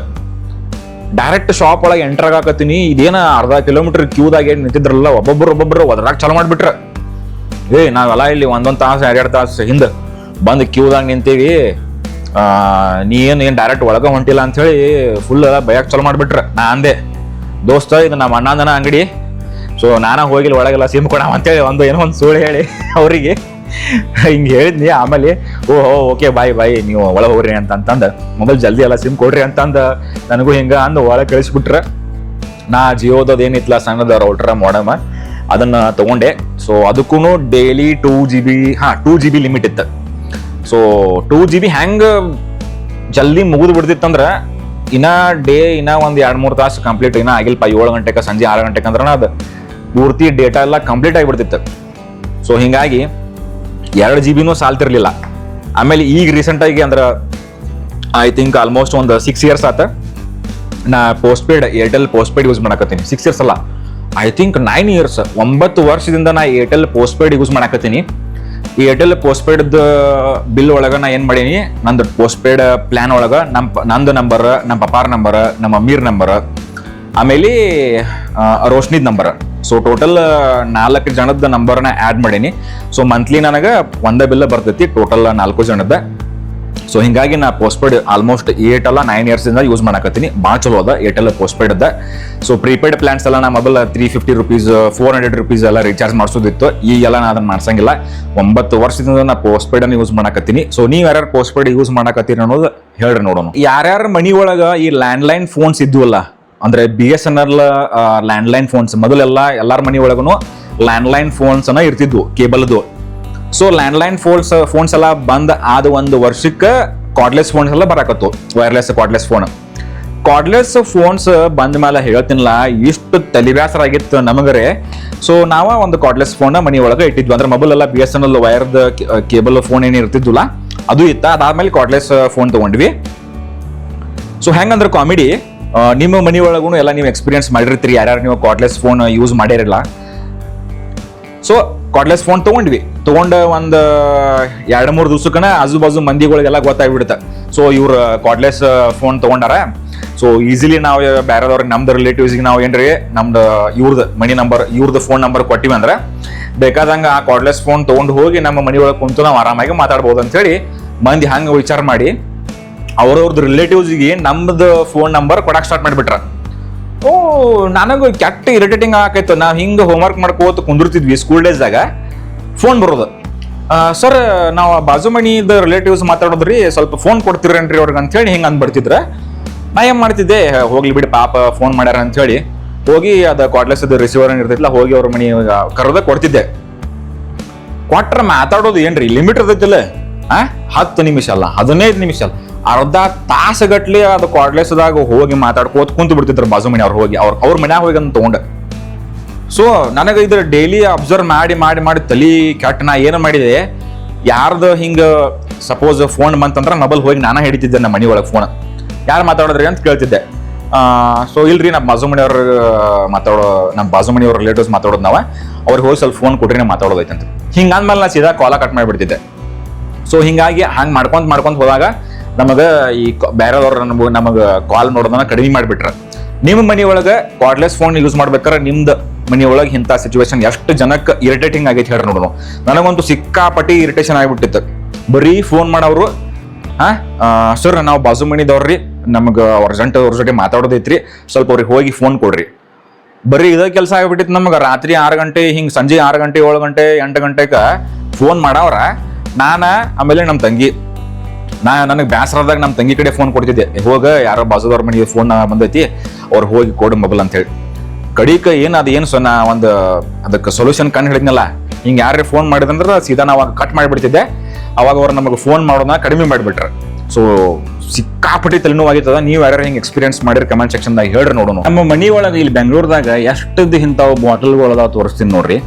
ಡೈರೆಕ್ಟ್ ಶಾಪ್ ಒಳಗೆ ಎಂಟರ್ ಆಗಾಕತ್ತೀನಿ. ಇದೇನ ಅರ್ಧ ಕಿಲೋಮೀಟರ್ ಕ್ಯೂದಾಗ ಏನು ನಿಂತಿದ್ರಲ್ಲ, ಒಬ್ಬೊಬ್ರು ಒದ್ರಾಗ ಚಾಲು ಮಾಡ್ಬಿಟ್ರ. ನಾವೆಲ್ಲ ಇಲ್ಲಿ ಒಂದೊಂದು ತಾಸು 2 ತಾಸು ಹಿಂದೆ ಬಂದು ಕ್ಯೂದಾಗ ನಿಂತೀವಿ, ನೀ ಏನು ಡೈರೆಕ್ಟ್ ಒಳಗೆ ಹೊಂಟಿಲ್ಲ ಅಂಥೇಳಿ ಫುಲ್ ಬಯಕ್ ಚಾಲು ಮಾಡ್ಬಿಟ್ರ. ನಾ ಅಂದೆ, ದೋಸ್ತ ಇದು ನಮ್ಮ ಅಣ್ಣಂದನ ಅಂಗಡಿ, ಸೊ ನಾನು ಹೋಗಿಲ್ಲ ಒಳಗೆಲ್ಲ ಸಿಮ್ ಕೊಡವ ಅಂತೇಳಿ ಒಂದು ಸುಳ್ಳು ಹೇಳಿ ಅವರಿಗೆ ಹಿಂಗೆ ಹೇಳಿದ್ನಿ. ಆಮೇಲೆ ಓಕೆ ಬಾಯ್ ನೀವು ಒಳಗೆ ಹೋಗ್ರಿ ಅಂತಂದು ಮೊಬೈಲ್ ಜಲ್ದಿ ಎಲ್ಲ ಸಿಮ್ ಕೊಡ್ರಿ ಅಂತಂದು ನನಗೂ ಹಿಂಗೆ ಅಂದು ಒಳಗೆ ಕಳಿಸ್ಬಿಟ್ರೆ, ನಾ ಜಿಯೋದದು ಏನಿತ್ತಲ್ಲ ಸಣ್ಣದ ರೌಟ್ರ ಮಾಡಮ ಅದನ್ನ ತಗೊಂಡೆ. ಸೊ ಅದಕ್ಕೂ ಡೈಲಿ 2 GB ಲಿಮಿಟ್ ಇತ್ತು. ಸೊ 2 GB ಹೆಂಗೆ ಜಲ್ದಿ ಮುಗಿದು ಬಿಡ್ತಿತ್ತಂದ್ರೆ ಇನ್ನ ಒಂದು 2-3 ತಾಸು ಕಂಪ್ಲೀಟ್ ಇನ್ನ ಆಗಿಲ್ಪ. 7 ಗಂಟೆಗೆ ಸಂಜೆ 6 ಗಂಟೆಗೆ ಅಂದ್ರೆ ಅದು ಪೂರ್ತಿ ಡೇಟಾ ಎಲ್ಲ ಕಂಪ್ಲೀಟ್ ಆಗಿಬಿಡ್ತಿತ್ತು. ಸೊ ಹಿಂಗಾಗಿ 2 GB ಸಾಲ್ತಿರ್ಲಿಲ್ಲ. ಆಮೇಲೆ ಈಗ ರೀಸೆಂಟಾಗಿ ಅಂದ್ರೆ ಐ ಥಿಂಕ್ ಆಲ್ಮೋಸ್ಟ್ ಒಂದು 6 years ಆತ ನಾ ಏರ್ಟೆಲ್ ಪೋಸ್ಟ್ ಪೇಡ್ ಯೂಸ್ ಮಾಡಕತ್ತೀನಿ. 6 years ಅಲ್ಲ, ಐ ಥಿಂಕ್ 9 years, 9 ವರ್ಷದಿಂದ ನಾ ಏರ್ಟೆಲ್ ಪೋಸ್ಟ್ ಪೇಡ್ ಯೂಸ್ ಮಾಡಕತ್ತೀನಿ. ಏರ್ಟೆಲ್ ಪೋಸ್ಟ್ ಪೇಡ್ ಬಿಲ್ ಒಳಗೆ ನಾ ಏನು ಮಾಡೀನಿ, ನಂದು ಪೋಸ್ಟ್ ಪೇಡ್ ಪ್ಲಾನ್ ಒಳಗೆ ನಂದು ನಂಬರ್, ನಮ್ಮ ಪಪ್ಪಾರ ನಂಬರ್, ನಮ್ಮ ಮಮ್ಮೀರ್ ನಂಬರ್, ಆಮೇಲೆ ರೋಶ್ನಿದ್ ನಂಬರ್. ಸೊ ಟೋಟಲ್ 4 ಜನದ ನಂಬರ್ನ ಆ್ಯಡ್ ಮಾಡೀನಿ. ಸೊ ಮಂತ್ಲಿ ನನಗೆ ಒಂದೇ ಬಿಲ್ ಬರ್ತೈತಿ, ಟೋಟಲ್ 4 ಜನದ. ಸೊ ಹಿಂಗಾಗಿ ನಾ ಪೋಸ್ಟ್ ಪೇಡ್ ಆಲ್ಮೋಸ್ಟ್ 8 ಅಲ್ಲ 9 years ಇಂದ ಯೂಸ್ ಮಾಡಕತ್ತೀನಿ. ಭಾಳ ಚಲೋ ಅದ ಏರ್ಟೆಲ್ ಪೋಸ್ಟ್ ಪೇಡ್ ಅದ. ಸೊ ಪ್ರೀಪೇಡ್ ಪ್ಲಾನ್ಸ್ ಎಲ್ಲ ನಾ ಮೊಬೈಲ್ 350 rupees 400 rupees ಎಲ್ಲ ರೀಚಾರ್ಜ್ ಮಾಡಿಸೋದಿತ್ತು. ಈಗೆಲ್ಲ ನಾ ಅದನ್ನ ಮಾಡ್ಸಂಗಿಲ್ಲ. 9 ವರ್ಷದಿಂದ ನಾ ಪೋಸ್ಟ್ ಪೇಡ್ ಅನ್ನು ಯೂಸ್ ಮಾಡಕತ್ತೀನಿ. ಸೊ ನೀವು ಯಾರ್ಯಾರು ಪೋಸ್ಟ್ ಪೇಡ್ ಯೂಸ್ ಮಾಡಕತ್ತೀರಿ ಅನ್ನೋದು ಹೇಳ್ರಿ ನೋಡೋಣ. ಯಾರ್ಯಾರ ಮನಿ ಒಳಗ ಈ ಲ್ಯಾಂಡ್ಲೈನ್ ಫೋನ್ಸ್ ಇದ್ವಲ್ಲ, ಅಂದ್ರೆ BSNL ಲ್ಯಾಂಡ್ಲೈನ್ ಫೋನ್ಸ್, ಮೊದಲೆಲ್ಲ ಎಲ್ಲಾರ ಮನಿ ಒಳಗೂ ಲ್ಯಾಂಡ್ಲೈನ್ ಫೋನ್ಸ್ ಅನ್ನ ಇರ್ತಿದ್ವು, ಕೇಬಲ್ದು. ಸೊ ಲ್ಯಾಂಡ್ಲೈನ್ ಫೋನ್ಸ್ ಎಲ್ಲ ಬಂದ್ ಆದ 1 ವರ್ಷಕ್ಕೆ ಕಾರ್ಡ್ಲೆಸ್ ಫೋನ್ಸ್ ಎಲ್ಲ ಬರಾಕತ್ತು, ವೈರ್ಲೆಸ್ ಕಾರ್ಡ್ಲೆಸ್ ಫೋನ್ಸ್ ಬಂದ ಮೇಲೆ ಹೇಳ್ತೀನಲ್ಲ, ಇಷ್ಟು ತಲೆಬ್ಯಾಸರ ಆಗಿತ್ತು ನಮಗರೆ. ಸೊ ನಾವ ಒಂದು ಕಾರ್ಡ್ಲೆಸ್ ಫೋನ್ ಮನಿ ಒಳಗೆ ಇಟ್ಟಿದ್ವಿ. ಅಂದ್ರೆ ಮೊಬೈಲ್ ಎಲ್ಲ BSNL ವೈರ್ದ ಕೇಬಲ್ ಫೋನ್ ಏನ್ ಇರ್ತಿದ್ವಲ್ಲ ಅದು ಇತ್ತ. ಅದಾದ್ಮೇಲೆ ಕಾರ್ಡ್ಲೆಸ್ ಫೋನ್ ತಗೊಂಡ್ವಿ. ಸೊ ಹೆಂಗಂದ್ರೆ ಕಾಮಿಡಿ, ನಿಮ್ಮ ಮನಿ ಒಳಗೂ ಎಲ್ಲ ನೀವು ಎಕ್ಸ್ಪೀರಿಯನ್ಸ್ ಮಾಡಿರ್ತೀರಿ, ಯಾರ್ಯಾರು ನೀವು ಕಾರ್ಡ್ಲೆಸ್ ಫೋನ್ ಯೂಸ್ ಮಾಡಿರಲ್ಲ. ಸೊ ಕಾರ್ಡ್ಲೆಸ್ ಫೋನ್ ತಗೊಂಡು ಒಂದು 2-3 ದಿವ್ಸಕ್ಕನ ಆಜು ಬಾಜು ಮಂದಿಗಳಿಗೆಲ್ಲ ಗೊತ್ತಾಗ್ಬಿಡುತ್ತೆ. ಸೊ ಇವ್ರು ಕಾರ್ಡ್ಲೆಸ್ ಫೋನ್ ತಗೊಂಡಾರ. ಸೊ ಈಸಿಲಿ ನಾವು ಬೇರೆದವ್ರಿಗೆ, ನಮ್ದು ರಿಲೇಟಿವ್ಸ್ಗೆ ನಾವು ಏನ್ರಿ ನಮ್ದು ಇವ್ರದ್ದು ಮನಿ ನಂಬರ್, ಇವ್ರದ್ದು ಫೋನ್ ನಂಬರ್ ಕೊಟ್ಟಿವಿ ಅಂದ್ರೆ ಬೇಕಾದಂಗೆ ಆ ಕಾರ್ಡ್ಲೆಸ್ ಫೋನ್ ತೊಗೊಂಡು ಹೋಗಿ ನಮ್ಮ ಮನಿ ಒಳಗೆ ಕುಂತು ನಾವು ಆರಾಮಾಗಿ ಮಾತಾಡ್ಬೋದು ಅಂತೇಳಿ ಮಂದಿ ಹಂಗೆ ವಿಚಾರ ಮಾಡಿ ಅವ್ರವ್ರದ್ದು ರಿಲೇಟಿವ್ಸ್ಗೆ ನಮ್ದು ಫೋನ್ ನಂಬರ್ ಕೊಡಕ್ಕೆ ಸ್ಟಾರ್ಟ್ ಮಾಡಿಬಿಟ್ರ. ನನಗೆ ಕೆಟ್ಟ ಇರಿಟೇಟಿಂಗ್ ಆಕೈತು. ನಾವು ಹಿಂಗೆ ಹೋಮ್ವರ್ಕ್ ಮಾಡ್ಕೋತ ಕುಂದಿರ್ತಿದ್ವಿ ಸ್ಕೂಲ್ ಡೇಸ್ದಾಗ, ಫೋನ್ ಬರೋದು, ಸರ್ ನಾವು ಬಾಜು ಮನಿದ ರಿಲೇಟಿವ್ಸ್ ಮಾತಾಡೋದ್ರಿ, ಸ್ವಲ್ಪ ಫೋನ್ ಕೊಡ್ತಿರೇನ್ರಿ ಅವ್ರಿಗೆ ಅಂತೇಳಿ ಹಿಂಗೆ ಅಂದ್ಬಿಡ್ತಿದ್ರ. ನಾ ಏನು ಮಾಡ್ತಿದ್ದೆ, ಹೋಗ್ಲಿ ಬಿಡಿ ಪಾಪ ಫೋನ್ ಮಾಡ್ಯಾರ ಅಂಥೇಳಿ ಹೋಗಿ ಅದು ಕಾರ್ಡ್ಲೆಸ್ ರಿಸೀವರ್ ಇರ್ತೈತಿಲ್ಲ, ಹೋಗಿ ಅವ್ರ ಮನಿ ಕರೆದ ಕೊಡ್ತಿದ್ದೆ. ಕೊಟ್ರೆ ಮಾತಾಡೋದು ಏನ್ರಿ ಲಿಮಿಟ್ ಇರ್ತೈತಿಲ್ಲ, 10 ನಿಮಿಷ ಅಲ್ಲ 15 ನಿಮಿಷ ಅಲ್ಲ, ಅರ್ಧ ತಾಸುಗಟ್ಲೆ ಅದು ಕಾರ್ಡ್ಲೆಸ್ದಾಗ ಹೋಗಿ ಮಾತಾಡ್ಕೋತ ಕುಂತು ಬಿಡ್ತಿದ್ರು ಬಾಜು ಮನಿ ಅವ್ರು. ಹೋಗಿ ಅವ್ರ ಮನ್ಯಾಗ ಹೋಗಿ ಅದನ್ನ ತಗೊಂಡೆ. ಸೊ ನನಗೆ ಇದ್ರ ಡೈಲಿ ಅಬ್ಸರ್ವ್ ಮಾಡಿ ತಲೆ ಕೆಟ್ಟ. ನಾ ಏನು ಮಾಡಿದೆ, ಯಾರ್ದು ಹಿಂಗೆ ಸಪೋಸ್ ಫೋನ್ ಬಂತಂದ್ರೆ ಮೊಬೈಲ್ ಹೋಗಿ ನಾನು ಹಿಡಿತಿದ್ದೆ ನಮ್ಮ ಮನಿ ಒಳಗೆ ಫೋನ್, ಯಾರು ಮಾತಾಡೋದ್ರಿ ಅಂತ ಕೇಳ್ತಿದ್ದೆ. ಸೊ ಇಲ್ರಿ ನಮ್ಮ ಬಾಜು ಮನಿಯವ್ರ ನಮ್ಮ ಬಾಜು ಮನಿಯವ್ರ ರಿಲೇಟಿವ್ಸ್ ಮಾತಾಡೋದು ನಾವು, ಅವ್ರಿಗೆ ಹೋಗಿ ಸ್ವಲ್ಪ ಫೋನ್ ಕೊಟ್ರಿ ನಾವು ಮಾತಾಡೋದೈತಂತ. ಹಿಂಗಂದ್ಮೇಲೆ ನಾ ಸೀದಾ ಕಾಲ ಕಟ್ ಮಾಡಿಬಿಡ್ತಿದ್ದೆ. ಸೊ ಹಿಂಗಾಗಿ ಹಂಗೆ ಮಾಡ್ಕೊಂತ ಹೋದಾಗ ನಮಗೆ ಈ ಬೇರೆದವ್ರು ನಮಗೆ ಕಾಲ್ ಮಾಡೋದನ್ನ ಕಡಿಮೆ ಮಾಡಿಬಿಟ್ರೆ. ನಿಮ್ಮ ಮನಿ ಒಳಗೆ ಕಾರ್ಡ್ಲೆಸ್ ಫೋನ್ ಯೂಸ್ ಮಾಡ್ಬೇಕಾದ್ರೆ ನಿಮ್ದು ಮನಿ ಒಳಗೆ ಇಂಥ ಸಿಚುವೇಶನ್ ಎಷ್ಟು ಜನಕ್ಕೆ ಇರಿಟೇಟಿಂಗ್ ಆಗೈತೆ ಹೇಳಿ ನೋಡೋಣ. ನನಗಂತೂ ಸಿಕ್ಕಾಪಟ್ಟಿ ಇರಿಟೇಷನ್ ಆಗಿಬಿಟ್ಟಿತ್ತು. ಬರೀ ಫೋನ್ ಮಾಡೋರು, ಸರ್ ನಾವು ಬಾಜು ಮನಿದವ್ರಿ, ನಮ್ಗೆ ಅರ್ಜೆಂಟ್ ಅವ್ರ ಜೊತೆ ಮಾತಾಡೋದೈತ್ರಿ, ಸ್ವಲ್ಪ ಅವ್ರಿಗೆ ಹೋಗಿ ಫೋನ್ ಕೊಡ್ರಿ. ಬರೀ ಇದೇ ಕೆಲಸ ಆಗಿಬಿಟ್ಟಿತ್ತು ನಮ್ಗೆ. ರಾತ್ರಿ 6 ಗಂಟೆ ಹಿಂಗೆ ಸಂಜೆ 6 ಗಂಟೆ 7 ಗಂಟೆ 8 ಗಂಟೆಗೆ ಫೋನ್ ಮಾಡವ್ರ. ಆಮೇಲೆ ನಮ್ಮ ತಂಗಿ, ನನಗೆ ಬೇಸರದಾಗ ನಮ್ಮ ತಂಗಿ ಕಡೆ ಫೋನ್ ಕೊಡ್ತಿದ್ದೆ, ಹೋಗ ಯಾರೋ ಬಾಜುದವ್ರ ಮನೆಗೆ ಫೋನ್ ಬಂದೈತಿ, ಅವ್ರು ಹೋಗಿ ಕೊಡು ಮೊಬೈಲ್ ಅಂತ ಹೇಳಿ. ಕಡಿಕ ಏನು ನಾ ಒಂದು ಅದಕ್ಕೆ ಸೊಲ್ಯೂಷನ್ ಕಂಡು ಹಿಡಿದ್ನಲ್ಲ. ಹಿಂಗೆ ಯಾರೇ ಫೋನ್ ಮಾಡಿದಂದ್ರೆ ಸೀದಾ ನಾವು ಕಟ್ ಮಾಡಿಬಿಡ್ತಿದ್ದೆ. ಅವಾಗ ಅವ್ರು ನಮಗೆ ಫೋನ್ ಮಾಡೋದನ್ನ ಕಡಿಮೆ ಮಾಡಿಬಿಟ್ರೆ. ಸೊ ಸಿಕ್ಕಾಪಟ್ಟಿ ತಲೆನೋವಾಗಿರ್ತದ. ನೀವು ಯಾರು ಹಿಂಗೆ ಎಕ್ಸ್ಪೀರಿಯನ್ಸ್ ಮಾಡಿರಿ ಕಮೆಂಟ್ ಸೆಕ್ಷನ್ದಾಗ ಹೇಳ್ರಿ ನೋಡೋಣ. ನಮ್ಮ ಮನಿ ಒಳಗೆ ಇಲ್ಲಿ ಬೆಂಗಳೂರದಾಗ ಎಷ್ಟದ್ದು ಇಂಥವು ಬಾಟಲ್ಗಳದ ತೋರಿಸ್ತೀನಿ ನೋಡ್ರಿ.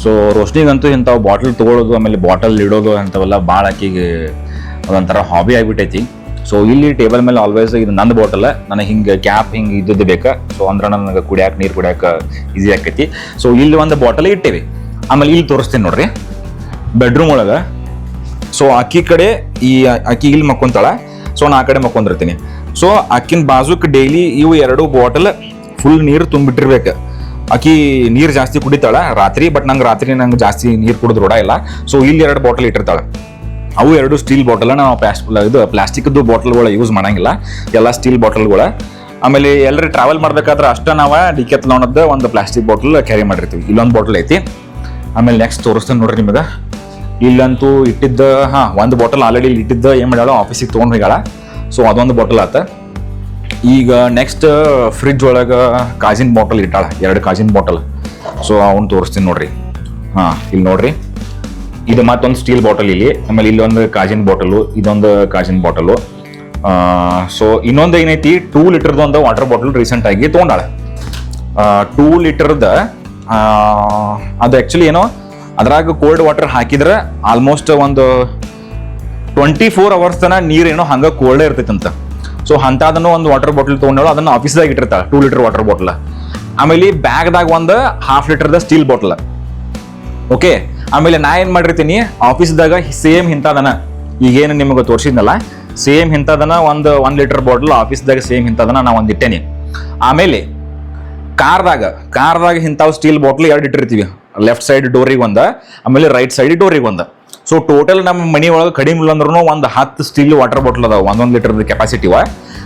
ಸೊ ರೋಶ್ನಿಗಂತೂ ಇಂಥವು ಬಾಟಲ್ ತೊಗೊಳೋದು, ಆಮೇಲೆ ಬಾಟಲ್ ಇಡೋದು ಅಂಥವೆಲ್ಲ ಭಾಳ ಆಕಿಗೆ ಅದೊಂಥರ ಹಾಬಿ ಆಗಿಬಿಟ್ಟೈತಿ. ಸೊ ಇಲ್ಲಿ ಟೇಬಲ್ ಮೇಲೆ ಆಲ್ವೇಸ್ ಇದು ನಂದು ಬಾಟಲ್, ನನಗೆ ಹಿಂಗೆ ಕ್ಯಾಪ್ ಹಿಂಗೆ ಇದ್ದದ್ದು ಬೇಕಾ. ಸೊ ಅಂದ್ರೆ ನನಗೆ ನೀರು ಕುಡಿಯೋಕೆ ಈಸಿ ಆಕೈತಿ. ಸೊ ಇಲ್ಲಿ ಒಂದು ಬಾಟಲ್ ಇಟ್ಟೇವಿ. ಆಮೇಲೆ ಇಲ್ಲಿ ತೋರಿಸ್ತೀನಿ ನೋಡ್ರಿ ಬೆಡ್ರೂಮ್ ಒಳಗೆ. ಸೊ ಅಕ್ಕಿ ಕಡೆ ಆಕಿ ಇಲ್ಲಿ ಮಕ್ಕೊಂತಾಳ, ಸೊ ನಾ ಆ ಕಡೆ ಮಕ್ಕೊಂಡಿರ್ತೀನಿ. ಸೊ ಆಕಿನ ಬಾಜುಕ್ ಡೈಲಿ ಇವು 2 ಬಾಟಲ್ ಫುಲ್ ನೀರು ತುಂಬಿಟ್ಟಿರ್ಬೇಕು. ಆಕಿ ನೀರು ಜಾಸ್ತಿ ಕುಡಿತಾಳ ರಾತ್ರಿ, ಬಟ್ ನಂಗೆ ಜಾಸ್ತಿ ನೀರು ಕುಡಿದ್ ರೂಢ ಇಲ್ಲ. ಸೊ ಇಲ್ಲಿ 2 ಬಾಟಲ್ ಇಟ್ಟಿರ್ತಾಳೆ. ಅವು 2 ಸ್ಟೀಲ್ ಬಾಟಲ್. ನಾವು ಪ್ಲಾಸ್ಟಿಕ್ದು ಬಾಟಲ್ಗಳು ಯೂಸ್ ಮಾಡಂಗಿಲ್ಲ, ಎಲ್ಲ ಸ್ಟೀಲ್ ಬಾಟಲ್ಗಳ. ಆಮೇಲೆ ಎಲ್ಲರೂ ಟ್ರಾವೆಲ್ ಮಾಡ್ಬೇಕಾದ್ರೆ ಅಷ್ಟ ನಾವು ಡಿಕ್ಯಾಥ್ಲಾನ್ದ ಒಂದು ಪ್ಲಾಸ್ಟಿಕ್ ಬಾಟಲ್ ಕ್ಯಾರಿ ಮಾಡಿರ್ತೀವಿ. ಇಲ್ಲೊಂದು ಬಾಟಲ್ ಐತಿ. ಆಮೇಲೆ ನೆಕ್ಸ್ಟ್ ತೋರಿಸ್ತೇನೆ ನೋಡ್ರಿ ನಿಮಗೆ. ಇಲ್ಲಂತೂ ಇಟ್ಟಿದ್ದ ಒಂದು ಬಾಟಲ್ ಆಲ್ರೆಡಿ ಇಲ್ಲಿ ಇಟ್ಟಿದ್ದ ಏನು ಮಾಡ್ಯಾಳ, ಆಫೀಸಿಗೆ ತೊಗೊಂಡು ಹೋಗ್ಯಾಳ. ಸೊ ಅದೊಂದು ಬಾಟಲ್ ಆತ. ಈಗ ನೆಕ್ಸ್ಟ್ ಫ್ರಿಜ್ ಒಳಗೆ ಕಾಜಿನ ಬಾಟಲ್ ಇಟ್ಟಾಳ, 2 ಕಾಜಿನ ಬಾಟಲ್. ಸೊ ಅವ್ನು ತೋರಿಸ್ತೀನಿ ನೋಡ್ರಿ. ಇಲ್ಲಿ ನೋಡ್ರಿ, ಇದು ಮತ್ತೊಂದು ಸ್ಟೀಲ್ ಬಾಟಲ್ ಇಲ್ಲಿ. ಆಮೇಲೆ ಇಲ್ಲೊಂದು ಕಾಜಿನ ಬಾಟಲು, ಇದೊಂದು ಕಾಜಿನ ಬಾಟಲು. ಸೊ ಇನ್ನೊಂದು ಏನೈತಿ, 2 ಲೀಟರ್ದು ಒಂದು ವಾಟರ್ ಬಾಟಲ್ ರೀಸೆಂಟ್ ಆಗಿ ತೊಗೊಂಡಾಳ. 2 ಲೀಟರ್ದ ಅದು ಆ್ಯಕ್ಚುಲಿ ಏನೋ ಅದ್ರಾಗ ಕೋಲ್ಡ್ ವಾಟರ್ ಹಾಕಿದ್ರೆ ಆಲ್ಮೋಸ್ಟ್ ಒಂದು 24 ಅವರ್ಸ್ ತನ ನೀರೇನೋ ಹಂಗೆ ಕೋಲ್ಡೇ ಇರ್ತೈತಂತ. ಸೊ ಅಂಥದನ್ನು ಒಂದು ವಾಟರ್ ಬಾಟಲ್ ತೊಗೊಂಡಾಳು, ಅದನ್ನು ಆಫೀಸ್ದಾಗ ಇಟ್ಟಿರ್ತಾಳೆ 2 ಲೀಟರ್ ವಾಟರ್ ಬಾಟಲ್. ಆಮೇಲೆ ಬ್ಯಾಗ್ದಾಗ ಒಂದು 1/2 ಲೀಟರ್ದ ಸ್ಟೀಲ್ ಬಾಟಲ್. ಓಕೆ, ಆಮೇಲೆ ನಾ ಏನು ಮಾಡಿರ್ತೀನಿ ಆಫೀಸ್ದಾಗ ಸೇಮ್ ಇಂಥದನ, ಈಗೇನು ನಿಮಗೆ ತೋರಿಸಿದ್ನಲ್ಲ ಸೇಮ್ ಇಂಥದನ ಒಂದು 1 ಲೀಟರ್ ಬಾಟಲ್ ಆಫೀಸ್ದಾಗ ಸೇಮ್ ಇಂಥದನ ನಾ ಒಂದು ಇಟ್ಟೇನಿ. ಆಮೇಲೆ ಕಾರ್ದಾಗ ಇಂಥವು ಸ್ಟೀಲ್ ಬಾಟ್ಲ್ 2 ಇಟ್ಟಿರ್ತೀವಿ. ಲೆಫ್ಟ್ ಸೈಡ್ ಡೋರಿಗೆ ಒಂದು, ಆಮೇಲೆ ರೈಟ್ ಸೈಡ್ ಡೋರಿಗೆ ಒಂದು. ಸೊ ಟೋಟಲ್ ನಮ್ಮ ಮನೆ ಒಳಗೆ ಕಡಿಮೆ ಇಲ್ಲ ಅಂದ್ರೂ ಒಂದು 10 ಸ್ಟೀಲ್ ವಾಟರ್ ಬಾಟ್ಲ್ ಅದಾವ, 1 ಲೀಟರ್ದ ಕೆಪಾಸಿಟಿವ.